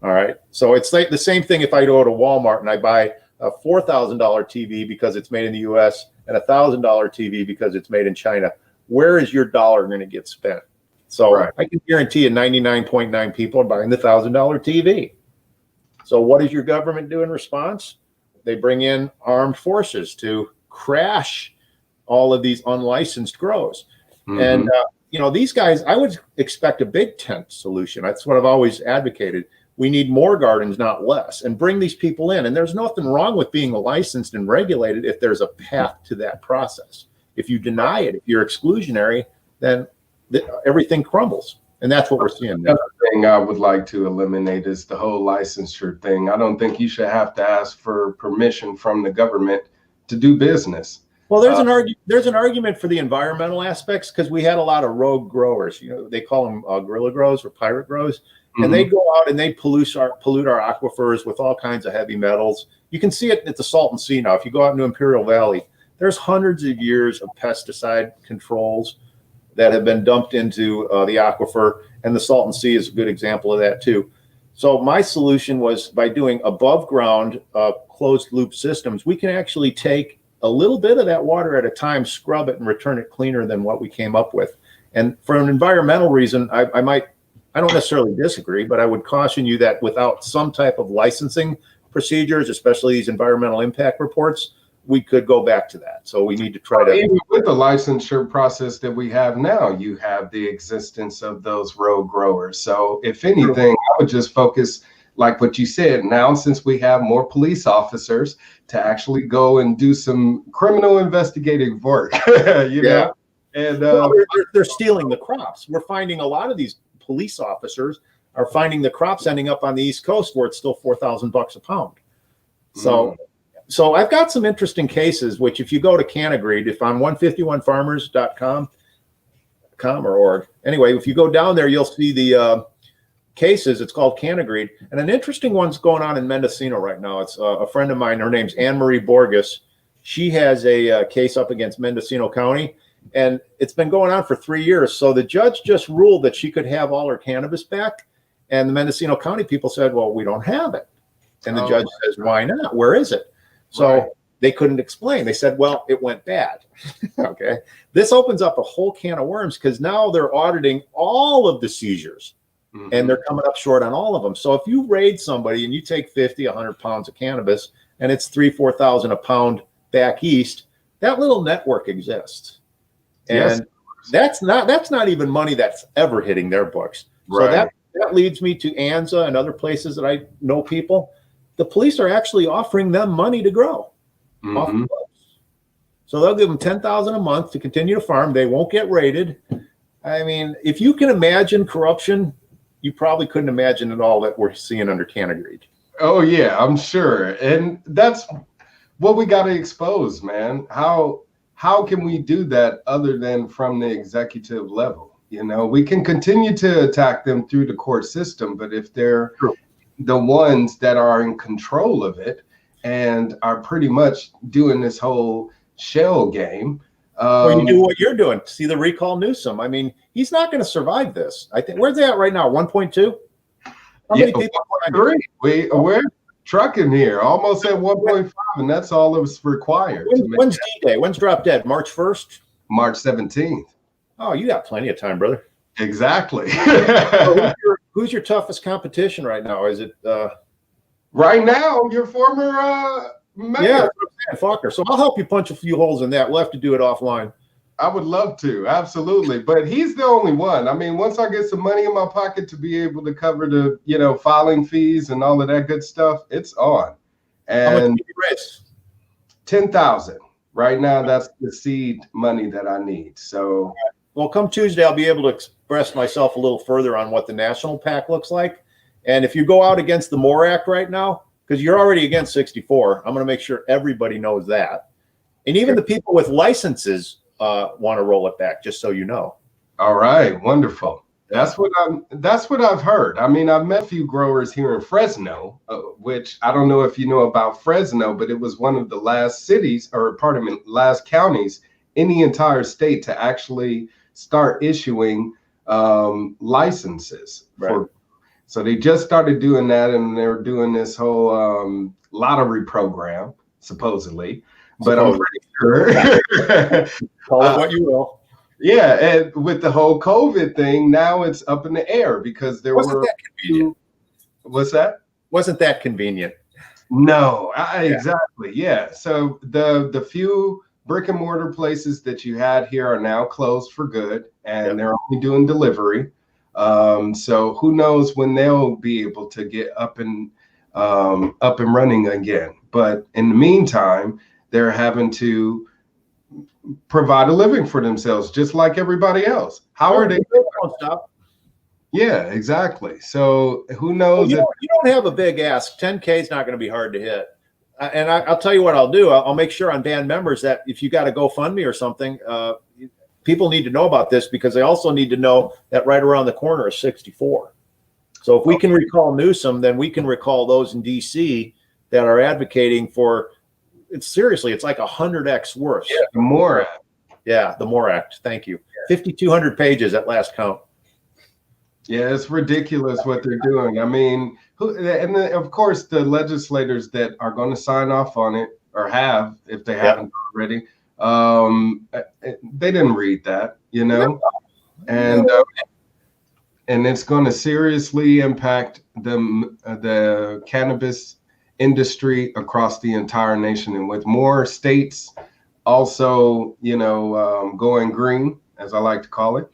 All right. So it's like the same thing if I go to Walmart and I buy a $4,000 TV because it's made in the US and a $1,000 TV because it's made in China. Where is your dollar going to get spent? So right. I can guarantee you 99.9 people are buying the $1,000 TV. So what does your government do in response? They bring in armed forces to crash all of these unlicensed grows. Mm-hmm. And, these guys, I would expect a big tent solution. That's what I've always advocated. We need more gardens, not less, and bring these people in. And there's nothing wrong with being licensed and regulated if there's a path to that process. If you deny it, if you're exclusionary, then everything crumbles. And that's what we're seeing now. Another thing I would like to eliminate is the whole licensure thing. I don't think you should have to ask for permission from the government to do business. Well, there's an argument for the environmental aspects, because we had a lot of rogue growers. They call them guerrilla grows or pirate grows. And they go out and they pollute our aquifers with all kinds of heavy metals. You can see it at the Salton Sea now. If you go out into Imperial Valley, there's hundreds of years of pesticide controls that have been dumped into the aquifer, and the Salton Sea is a good example of that too. So my solution was, by doing above ground closed loop systems, we can actually take a little bit of that water at a time, scrub it, and return it cleaner than what we came up with. And for an environmental reason, I don't necessarily disagree, but I would caution you that without some type of licensing procedures, especially these environmental impact reports, we could go back to that. So we need to try to. Even with the licensure process that we have now, you have the existence of those rogue growers. So if anything, I would just focus, like what you said, now since we have more police officers to actually go and do some criminal investigative work, you know? And they're stealing the crops. We're finding a lot of these police officers are finding the crops ending up on the East Coast where it's still $4,000 a pound. So I've got some interesting cases, which if you go to Canagreed, if on 151farmers.com or org, anyway, if you go down there, you'll see the cases. It's called Canagreed. And an interesting one's going on in Mendocino right now. It's a friend of mine. Her name's Anne Marie Borges. She has a case up against Mendocino County. And it's been going on for 3 years. So the judge just ruled that she could have all her cannabis back. And the Mendocino County people said, well, we don't have it. And the judge says, why not? Where is it? So they couldn't explain. They said, well, it went bad. Okay. This opens up a whole can of worms, because now they're auditing all of the seizures and they're coming up short on all of them. So if you raid somebody and you take 50, 100 pounds of cannabis and it's $3,000-4,000 a pound back east, that little network exists. And that's not even money that's ever hitting their books. So that leads me to ANZA and other places that I know people. The police are actually offering them money to grow. Off the books. So they'll give them $10,000 a month to continue to farm. They won't get raided. I mean, if you can imagine corruption, you probably couldn't imagine it all that we're seeing under Canagreed. Oh yeah, I'm sure. And that's what we got to expose, man. How can we do that other than from the executive level? We can continue to attack them through the court system, but if they're the ones that are in control of it and are pretty much doing this whole shell game. Well, you do what you're doing. See the recall Newsom. I mean, he's not going to survive this. I think, where's he at right now? 1.2? How many people? We're trucking here, almost at 1.5, and that's all that's required. When's D-Day? When's drop dead? March 1st? March 17th. Oh, you got plenty of time, brother. Exactly. So who's your toughest competition right now? Is it right now your former mayor? Yeah, Faulkner. So I'll help you punch a few holes in that. We'll have to do it offline. I would love to, absolutely. But he's the only one. I mean, once I get some money in my pocket to be able to cover the, filing fees and all of that good stuff, it's on. And how much did you raise? 10,000. Right now, that's the seed money that I need. So, well, come Tuesday, I'll be able to express myself a little further on what the national PAC looks like. And if you go out against the MORE Act right now, because you're already against 64, I'm going to make sure everybody knows that. And even the people with licenses want to roll it back, just so you know. All right, wonderful. That's what I've heard. I mean, I've met a few growers here in Fresno, which I don't know if you know about Fresno, but it was one of the last cities, or pardon me, last counties in the entire state to actually start issuing licenses. Right. So they just started doing that, and they're doing this whole lottery program, supposedly. But I'm pretty sure. Call it what you will. Yeah, and with the whole COVID thing, now it's up in the air because there Wasn't that convenient? What's that? Wasn't that convenient? No, exactly. Yeah. So the few brick and mortar places that you had here are now closed for good, and they're only doing delivery. So who knows when they'll be able to get up and running again. But in the meantime, they're having to provide a living for themselves, just like everybody else. How are they? Yeah, exactly. So who knows? Well, you don't have a big ask. 10K is not going to be hard to hit. And I'll tell you what I'll do. I'll make sure on band members that if you got a GoFundMe or something, people need to know about this, because they also need to know that right around the corner is 64. So if we can recall Newsom, then we can recall those in DC that are advocating for. It's like 100x worse. Yeah, the MORE Act. Yeah, the MORE Act. Thank you. 5,200 pages at last count. Yeah, it's ridiculous what they're doing. I mean, of course, the legislators that are going to sign off on it, or have, if they haven't already, they didn't read that, you know, and it's going to seriously impact the cannabis industry across the entire nation. And with more states also, going green, as I like to call it,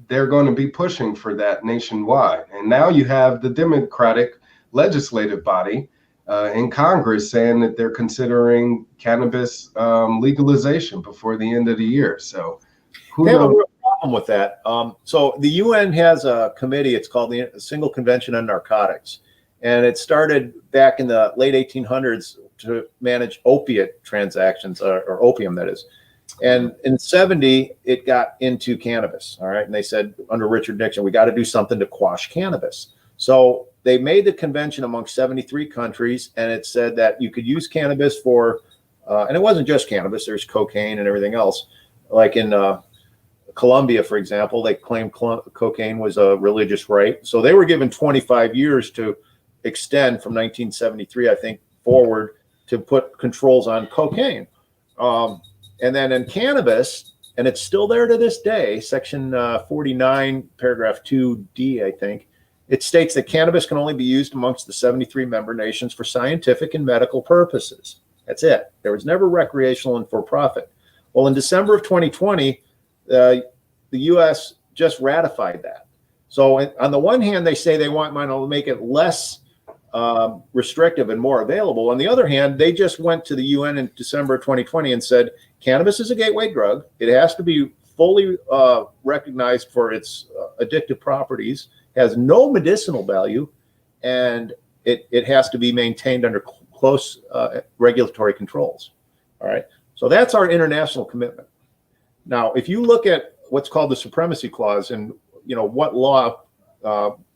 they're going to be pushing for that nationwide. And now you have the Democratic legislative body in Congress saying that they're considering cannabis legalization before the end of the year. So they have a real problem with that. So the UN has a committee. It's called the Single Convention on Narcotics. And it started back in the late 1800s to manage opiate transactions, or opium, that is. And in 70, it got into cannabis. All right. And they said under Richard Nixon, we got to do something to quash cannabis. So they made the convention among 73 countries. And it said that you could use cannabis for, and it wasn't just cannabis, there's cocaine and everything else. Like in Colombia, for example, they claimed cocaine was a religious right. So they were given 25 years to extend from 1973, I think, forward to put controls on cocaine. And then in cannabis, and it's still there to this day, section 49, paragraph 2D, I think, it states that cannabis can only be used amongst the 73 member nations for scientific and medical purposes. That's it. There was never recreational and for profit. Well, in December of 2020, the U.S. just ratified that. So on the one hand, they say they want to make it less restrictive and more available. On the other hand, they just went to the UN in December 2020 and said, cannabis is a gateway drug. It has to be fully recognized for its addictive properties, has no medicinal value, and it has to be maintained under close regulatory controls. All right. So that's our international commitment. Now, if you look at what's called the Supremacy Clause and, what law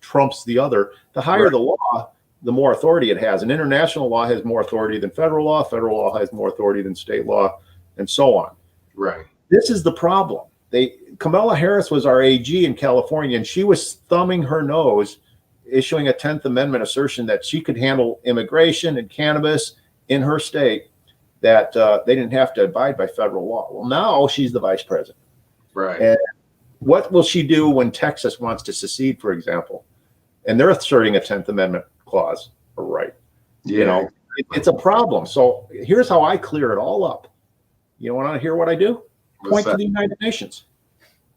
trumps the other, the higher the law, the more authority it has. And international law has more authority than federal law. Federal law has more authority than state law, and so on. Right. This is the problem. Kamala Harris was our AG in California, and she was thumbing her nose, issuing a 10th Amendment assertion that she could handle immigration and cannabis in her state, that they didn't have to abide by federal law. Well, now she's the vice president. Right. And what will she do when Texas wants to secede, for example? And they're asserting a 10th Amendment clause or right. Yeah. It's a problem. So here's how I clear it all up. You want to hear what I do? Point to the United Nations.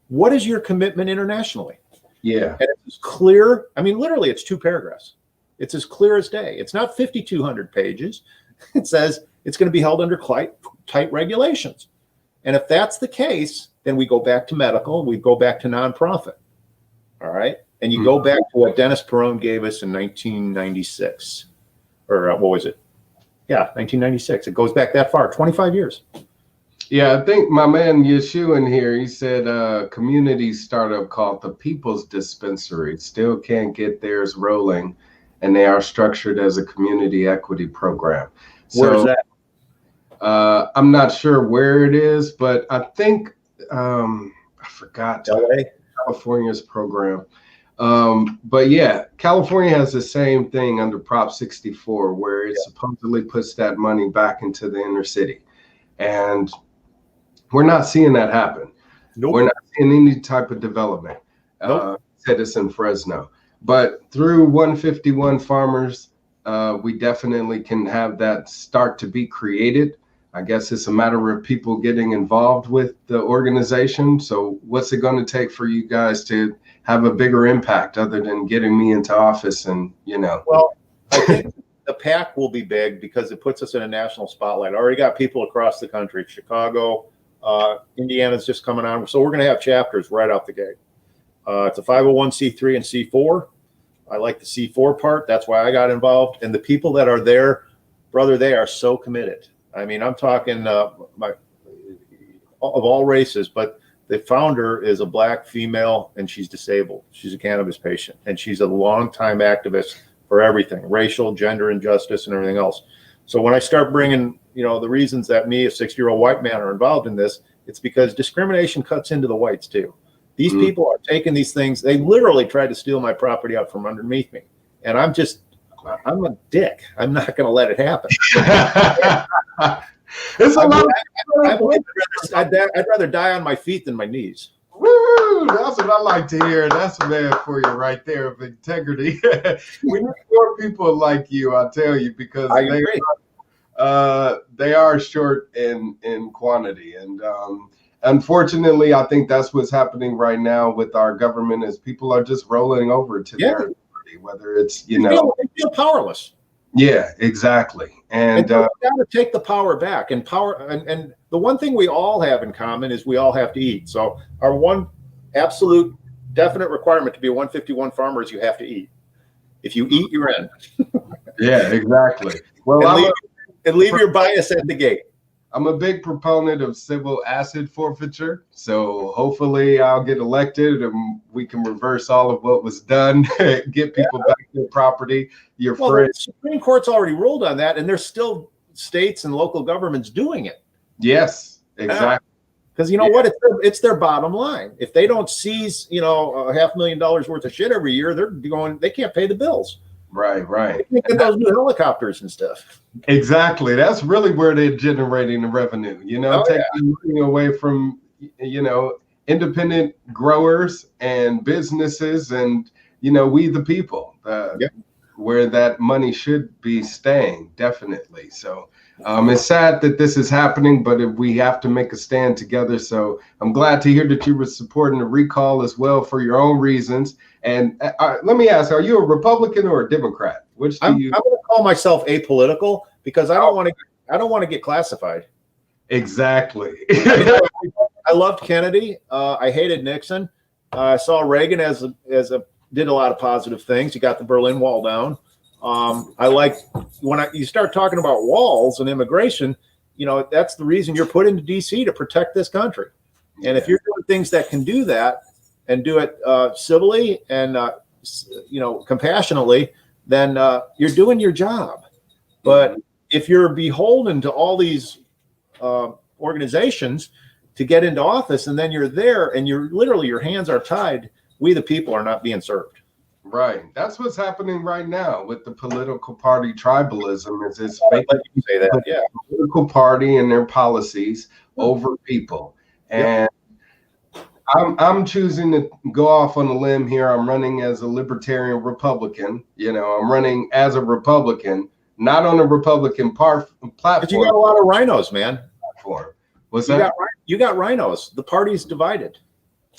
What is your commitment internationally? Yeah. And it's clear. I mean, literally, it's 2 paragraphs. It's as clear as day. It's not 5,200 pages. It says it's going to be held under tight regulations. And if that's the case, then we go back to medical, we go back to nonprofit. All right. And you go back to what Dennis Perone gave us in 1996, or what was it? Yeah, 1996. It goes back that far, 25 years. Yeah, I think my man Yeshu in here, he said a community startup called the People's Dispensary still can't get theirs rolling, and they are structured as a community equity program. Where's that? I'm not sure where it is, but I think I forgot LA? California's program. But yeah, California has the same thing under Prop 64, where it supposedly puts that money back into the inner city. And we're not seeing that happen. Nope. We're not seeing any type of development. Said this in Fresno. But through 151 Farmers, we definitely can have that start to be created. I guess it's a matter of people getting involved with the organization. So what's it going to take for you guys to have a bigger impact other than getting me into office and, Well, I think the PAC will be big because it puts us in a national spotlight. I already got people across the country, Chicago, Indiana's just coming on. So we're going to have chapters right out the gate. It's a 501c3 and C4. I like the C4 part. That's why I got involved. And the people that are there, brother, they are so committed. I mean, I'm talking of all races, but the founder is a Black female and she's disabled. She's a cannabis patient and she's a longtime activist for everything, racial, gender injustice, and everything else. So when I start bringing, the reasons that me, a 60-year-old white man, are involved in this, it's because discrimination cuts into the whites too. These people are taking these things. They literally tried to steal my property out from underneath me. And I'm a dick. I'm not going to let it happen. It's a lot. I'd rather die on my feet than my knees. Woo! That's what I like to hear. That's a man for you right there of integrity. We need more people like you, I tell you, because they are short in quantity. And unfortunately, I think that's what's happening right now with our government is people are just rolling over to their authority, whether it's, they feel powerless. Yeah, exactly. And we got to take the power back. And the one thing we all have in common is we all have to eat. So our one absolute definite requirement to be a 151 farmer is you have to eat. If you eat, you're in. Yeah, exactly. Well, leave your bias at the gate. I'm a big proponent of civil asset forfeiture. So hopefully I'll get elected and we can reverse all of what was done, get people back their property. The Supreme Court's already ruled on that, and there's still states and local governments doing it. Yes, exactly. Because what? It's their bottom line. If they don't seize, $500,000 worth of shit every year, they can't pay the bills. Right. They can't get those new helicopters and stuff. Exactly. That's really where they're generating the revenue, taking money away from, independent growers and businesses and, we the people, where that money should be staying, definitely. So it's sad that this is happening, but we have to make a stand together. So I'm glad to hear that you were supporting the recall as well for your own reasons. And let me ask, are you a Republican or a Democrat? I'm going to call myself apolitical because I don't want to get classified. Exactly. I loved Kennedy. I hated Nixon. I saw Reagan did a lot of positive things. He got the Berlin Wall down. I like when you start talking about walls and immigration, that's the reason you're put into DC to protect this country. And if you're doing things that can do that and do it civilly and, compassionately, then you're doing your job. But if you're beholden to all these organizations to get into office and then you're there and your hands are tied, we the people are not being served. Right. That's what's happening right now with the political party tribalism. Is it's political party and their policies over people. And I'm choosing to go off on a limb here. I'm running as a libertarian Republican. I'm running as a Republican, not on a Republican platform. But you got a lot of rhinos, man. What's that? You got rhinos. The party's divided.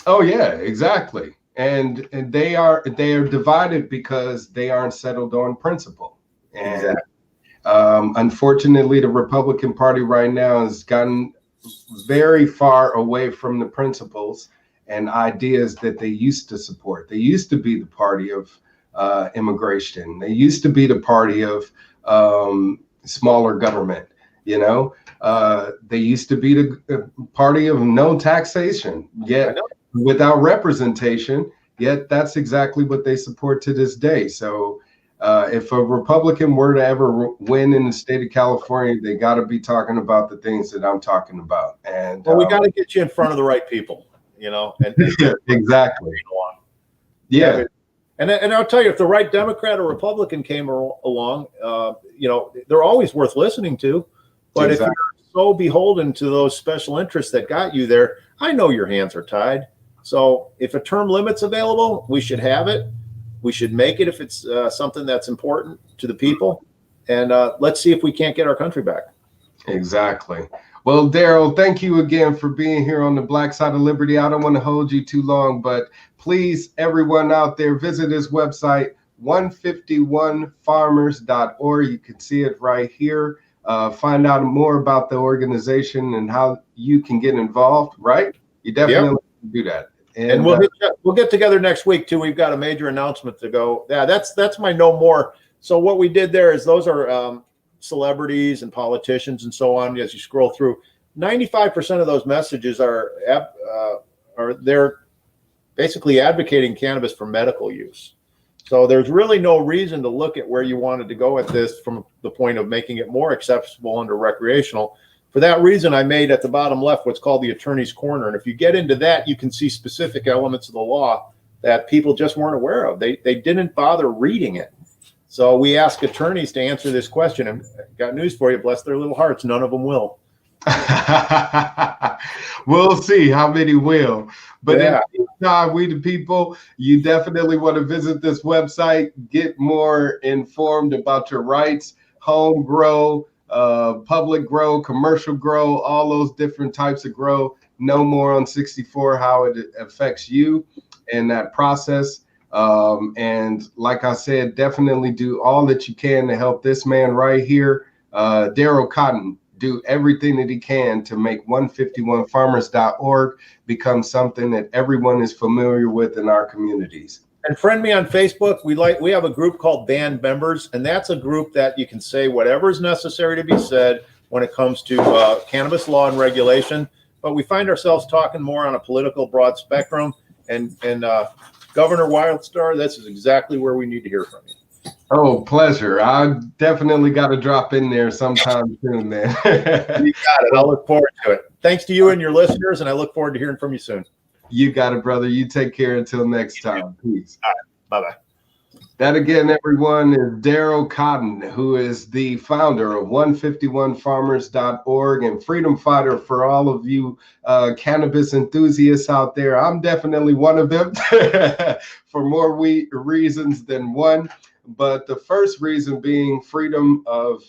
Oh yeah, exactly. And they are divided because they aren't settled on principle. And unfortunately, the Republican Party right now has gotten very far away from the principles. and ideas that they used to support. They used to be the party of immigration. They used to be the party of smaller government. They used to be the party of no taxation, yet without representation. Yet that's exactly what they support to this day. So if a Republican were to ever win in the state of California, they got to be talking about the things that I'm talking about. And well, we got to get you in front of the right people, and exactly. Yeah. And I'll tell you, if the right Democrat or Republican came along, they're always worth listening to. But if you're so beholden to those special interests that got you there, I know your hands are tied. So if a term limit's available, we should have it. We should make it if it's something that's important to the people. And let's see if we can't get our country back. Exactly. Well, Darryl, thank you again for being here on the Black Side of Liberty. I don't want to hold you too long, but please, everyone out there, visit his website, 151farmers.org. You can see it right here. Find out more about the organization and how you can get involved, right? You definitely can do that. And we'll get together next week too. We've got a major announcement to go. Yeah, that's my no more. So what we did there is those are celebrities and politicians and so on. As you scroll through, 95% of those messages are they're basically advocating cannabis for medical use. So there's really no reason to look at where you wanted to go with this from the point of making it more accessible under recreational. For that reason, I made at the bottom left what's called the attorney's corner. And if you get into that, you can see specific elements of the law that people just weren't aware of. They didn't bother reading it. So we ask attorneys to answer this question. And got news for you, bless their little hearts, none of them will. We'll see how many will. But in the meantime, we the people, you definitely want to visit this website, get more informed about your rights, home grow, public grow, commercial grow, all those different types of grow. Know more on 64, how it affects you in that process. And like I said, definitely do all that you can to help this man right here, Darryl Cotton, do everything that he can to make 151farmers.org become something that everyone is familiar with in our communities. And friend me on Facebook. We have a group called Band Members, and that's a group that you can say whatever is necessary to be said when it comes to cannabis law and regulation. But we find ourselves talking more on a political broad spectrum. And Governor Wildstar, this is exactly where we need to hear from you. Oh, pleasure. I definitely got to drop in there sometime soon, man. You got it. I'll look forward to it. Thanks to you and your listeners, and I look forward to hearing from you soon. You got it, brother. You take care until next time. Peace. All right. Bye-bye. That again, everyone, is Darryl Cotton, who is the founder of 151farmers.org and freedom fighter for all of you cannabis enthusiasts out there. I'm definitely one of them for more reasons than one. But the first reason being freedom of,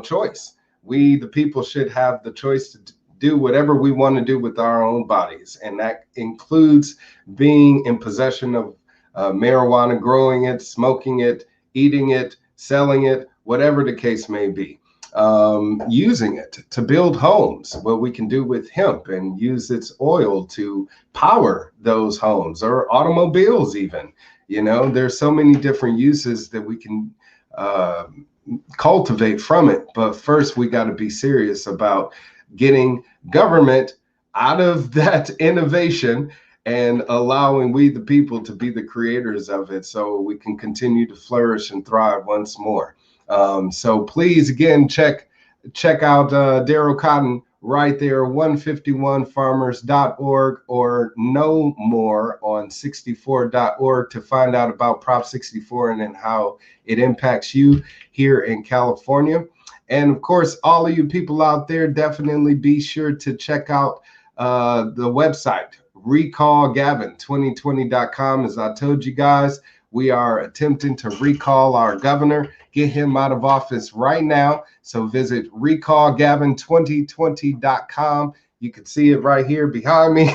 choice. We, the people, should have the choice to do whatever we want to do with our own bodies. And that includes being in possession of marijuana, growing it, smoking it, eating it, selling it, whatever the case may be. Using it to build homes, what we can do with hemp and use its oil to power those homes or automobiles even. There's so many different uses that we can cultivate from it. But first, we got to be serious about getting government out of that innovation and allowing we the people to be the creators of it so we can continue to flourish and thrive once more. So please, again, check out Darryl Cotton right there, 151farmers.org, or know more on 64.org to find out about Prop 64 and then how it impacts you here in California. And of course, all of you people out there, definitely be sure to check out the website, recallgavin2020.com. As I told you guys, we are attempting to recall our governor, get him out of office right now. So visit recallgavin2020.com. You can see it right here behind me.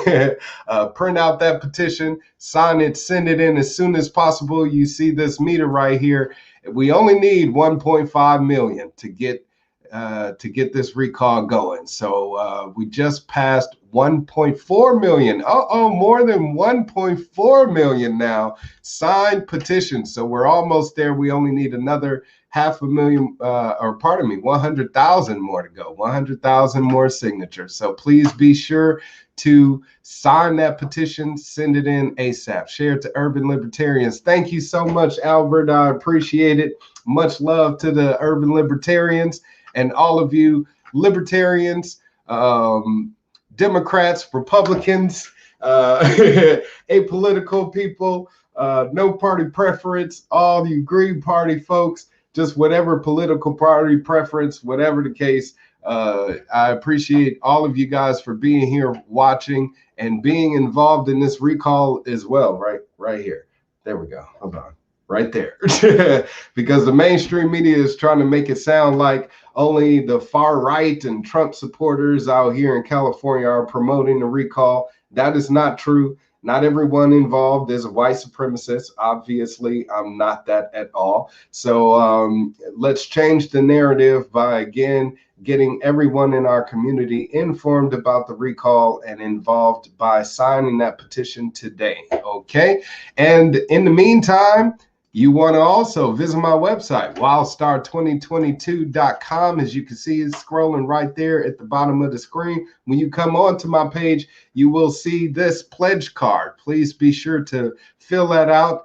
Print out that petition, sign it, send it in as soon as possible. You see this meter right here. We only need 1.5 million to get to get this recall going. So we just passed 1.4 million. More than 1.4 million now signed petitions. So we're almost there. We only need another 100,000 more to go, 100,000 more signatures. So please be sure to sign that petition, send it in ASAP, share it to urban libertarians. Thank you so much, Albert. I appreciate it. Much love to the urban libertarians and all of you libertarians, Democrats, Republicans, apolitical people, no party preference, all you Green Party folks, just whatever political party preference, whatever the case. I appreciate all of you guys for being here, watching, and being involved in this recall as well. Right here. There we go. Hold on. Right there. Because the mainstream media is trying to make it sound like only the far right and Trump supporters out here in California are promoting the recall. That is not true. Not everyone involved is a white supremacist. Obviously, I'm not that at all. So let's change the narrative by, again, getting everyone in our community informed about the recall and involved by signing that petition today. Okay. And in the meantime, you want to also visit my website, wildstar2022.com. As you can see, it's scrolling right there at the bottom of the screen. When you come onto my page, you will see this pledge card. Please be sure to fill that out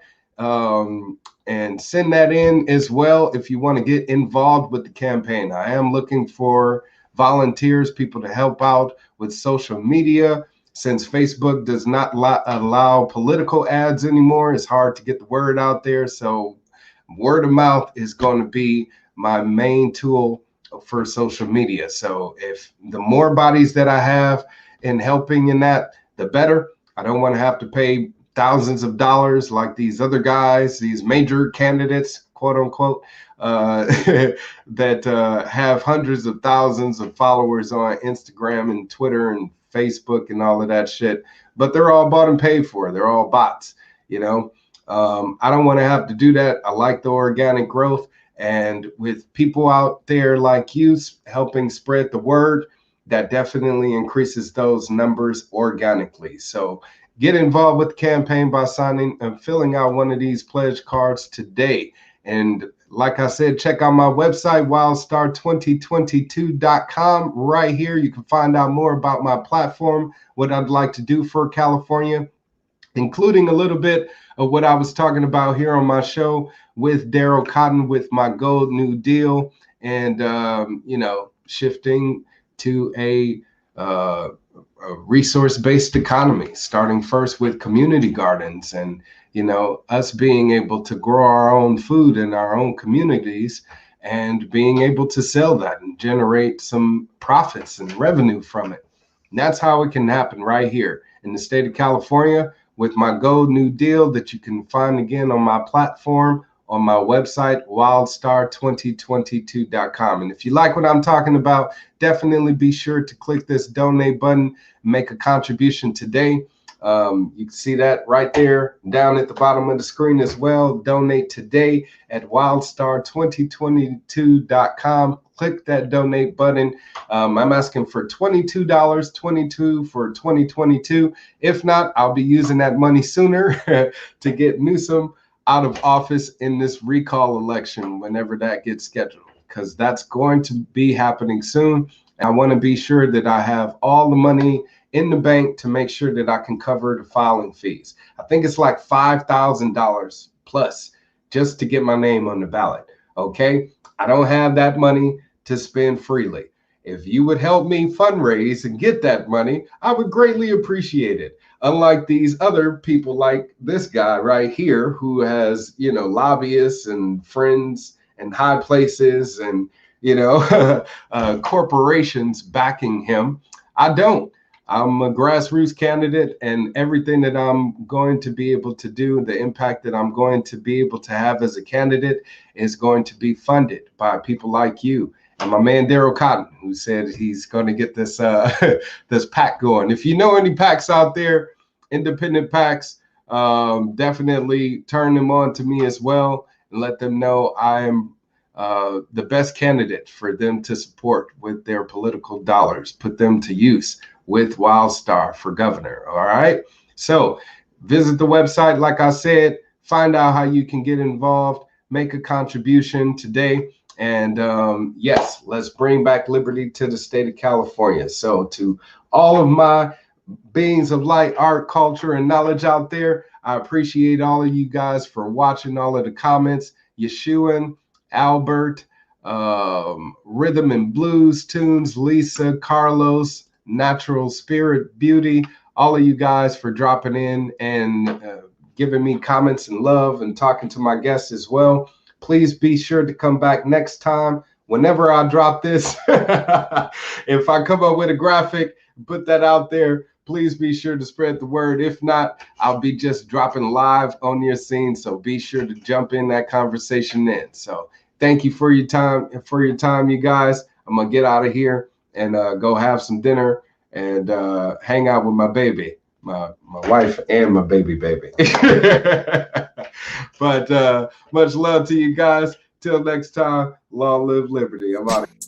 and send that in as well if you want to get involved with the campaign. I am looking for volunteers, people to help out with social media. Since Facebook does not allow political ads anymore, it's hard to get the word out there. So word of mouth is going to be my main tool for social media. So if the more bodies that I have in helping in that, the better. I don't want to have to pay thousands of dollars like these other guys, these major candidates, quote unquote, that have hundreds of thousands of followers on Instagram and Twitter and Facebook and all of that shit, but they're all bought and paid for. They're all bots, you know. I don't want to have to do that. I like the organic growth, and with people out there like you helping spread the word, that definitely increases those numbers organically. So get involved with the campaign by signing and filling out one of these pledge cards today. And like I said, check out my website, wildstar2022.com. Right here, you can find out more about my platform, what I'd like to do for California, including a little bit of what I was talking about here on my show with Darryl Cotton with my Gold New Deal and, shifting to a resource-based economy, starting first with community gardens and us being able to grow our own food in our own communities and being able to sell that and generate some profits and revenue from it. And that's how it can happen right here in the state of California with my Gold New Deal that you can find again on my platform, on my website, wildstar2022.com. And if you like what I'm talking about, definitely be sure to click this donate button, make a contribution today. You can see that right there down at the bottom of the screen as well. Donate today at wildstar2022.com. Click that donate button. I'm asking for $22, $22 for 2022. If not, I'll be using that money sooner to get Newsom out of office in this recall election whenever that gets scheduled, because that's going to be happening soon. And I want to be sure that I have all the money in the bank to make sure that I can cover the filing fees. I think it's like $5,000 plus just to get my name on the ballot. Okay, I don't have that money to spend freely. If you would help me fundraise and get that money, I would greatly appreciate it. Unlike these other people like this guy right here who has, lobbyists and friends and high places and, corporations backing him. I don't. I'm a grassroots candidate, and everything that I'm going to be able to do, the impact that I'm going to be able to have as a candidate is going to be funded by people like you. And my man, Darryl Cotton, who said he's going to get this this PAC going. If you know any PACs out there, independent PACs, definitely turn them on to me as well and let them know I am the best candidate for them to support with their political dollars, put them to use with Wildstar for governor. All right. So visit the website, like I said, find out how you can get involved, make a contribution today. And yes, let's bring back liberty to the state of California. So to all of my beings of light, art, culture, and knowledge out there, I appreciate all of you guys for watching all of the comments. Yeshuan, Albert, Rhythm and Blues Tunes, Lisa, Carlos, Natural Spirit Beauty, all of you guys for dropping in and giving me comments and love and talking to my guests as well. Please be sure to come back next time. Whenever I drop this, if I come up with a graphic, put that out there, please be sure to spread the word. If not, I'll be just dropping live on your scene. So be sure to jump in that conversation then. So thank you for your time, you guys. I'm going to get out of here and go have some dinner and hang out with my baby, my wife and my baby. But much love to you guys. Till next time, long live liberty. I'm out of here.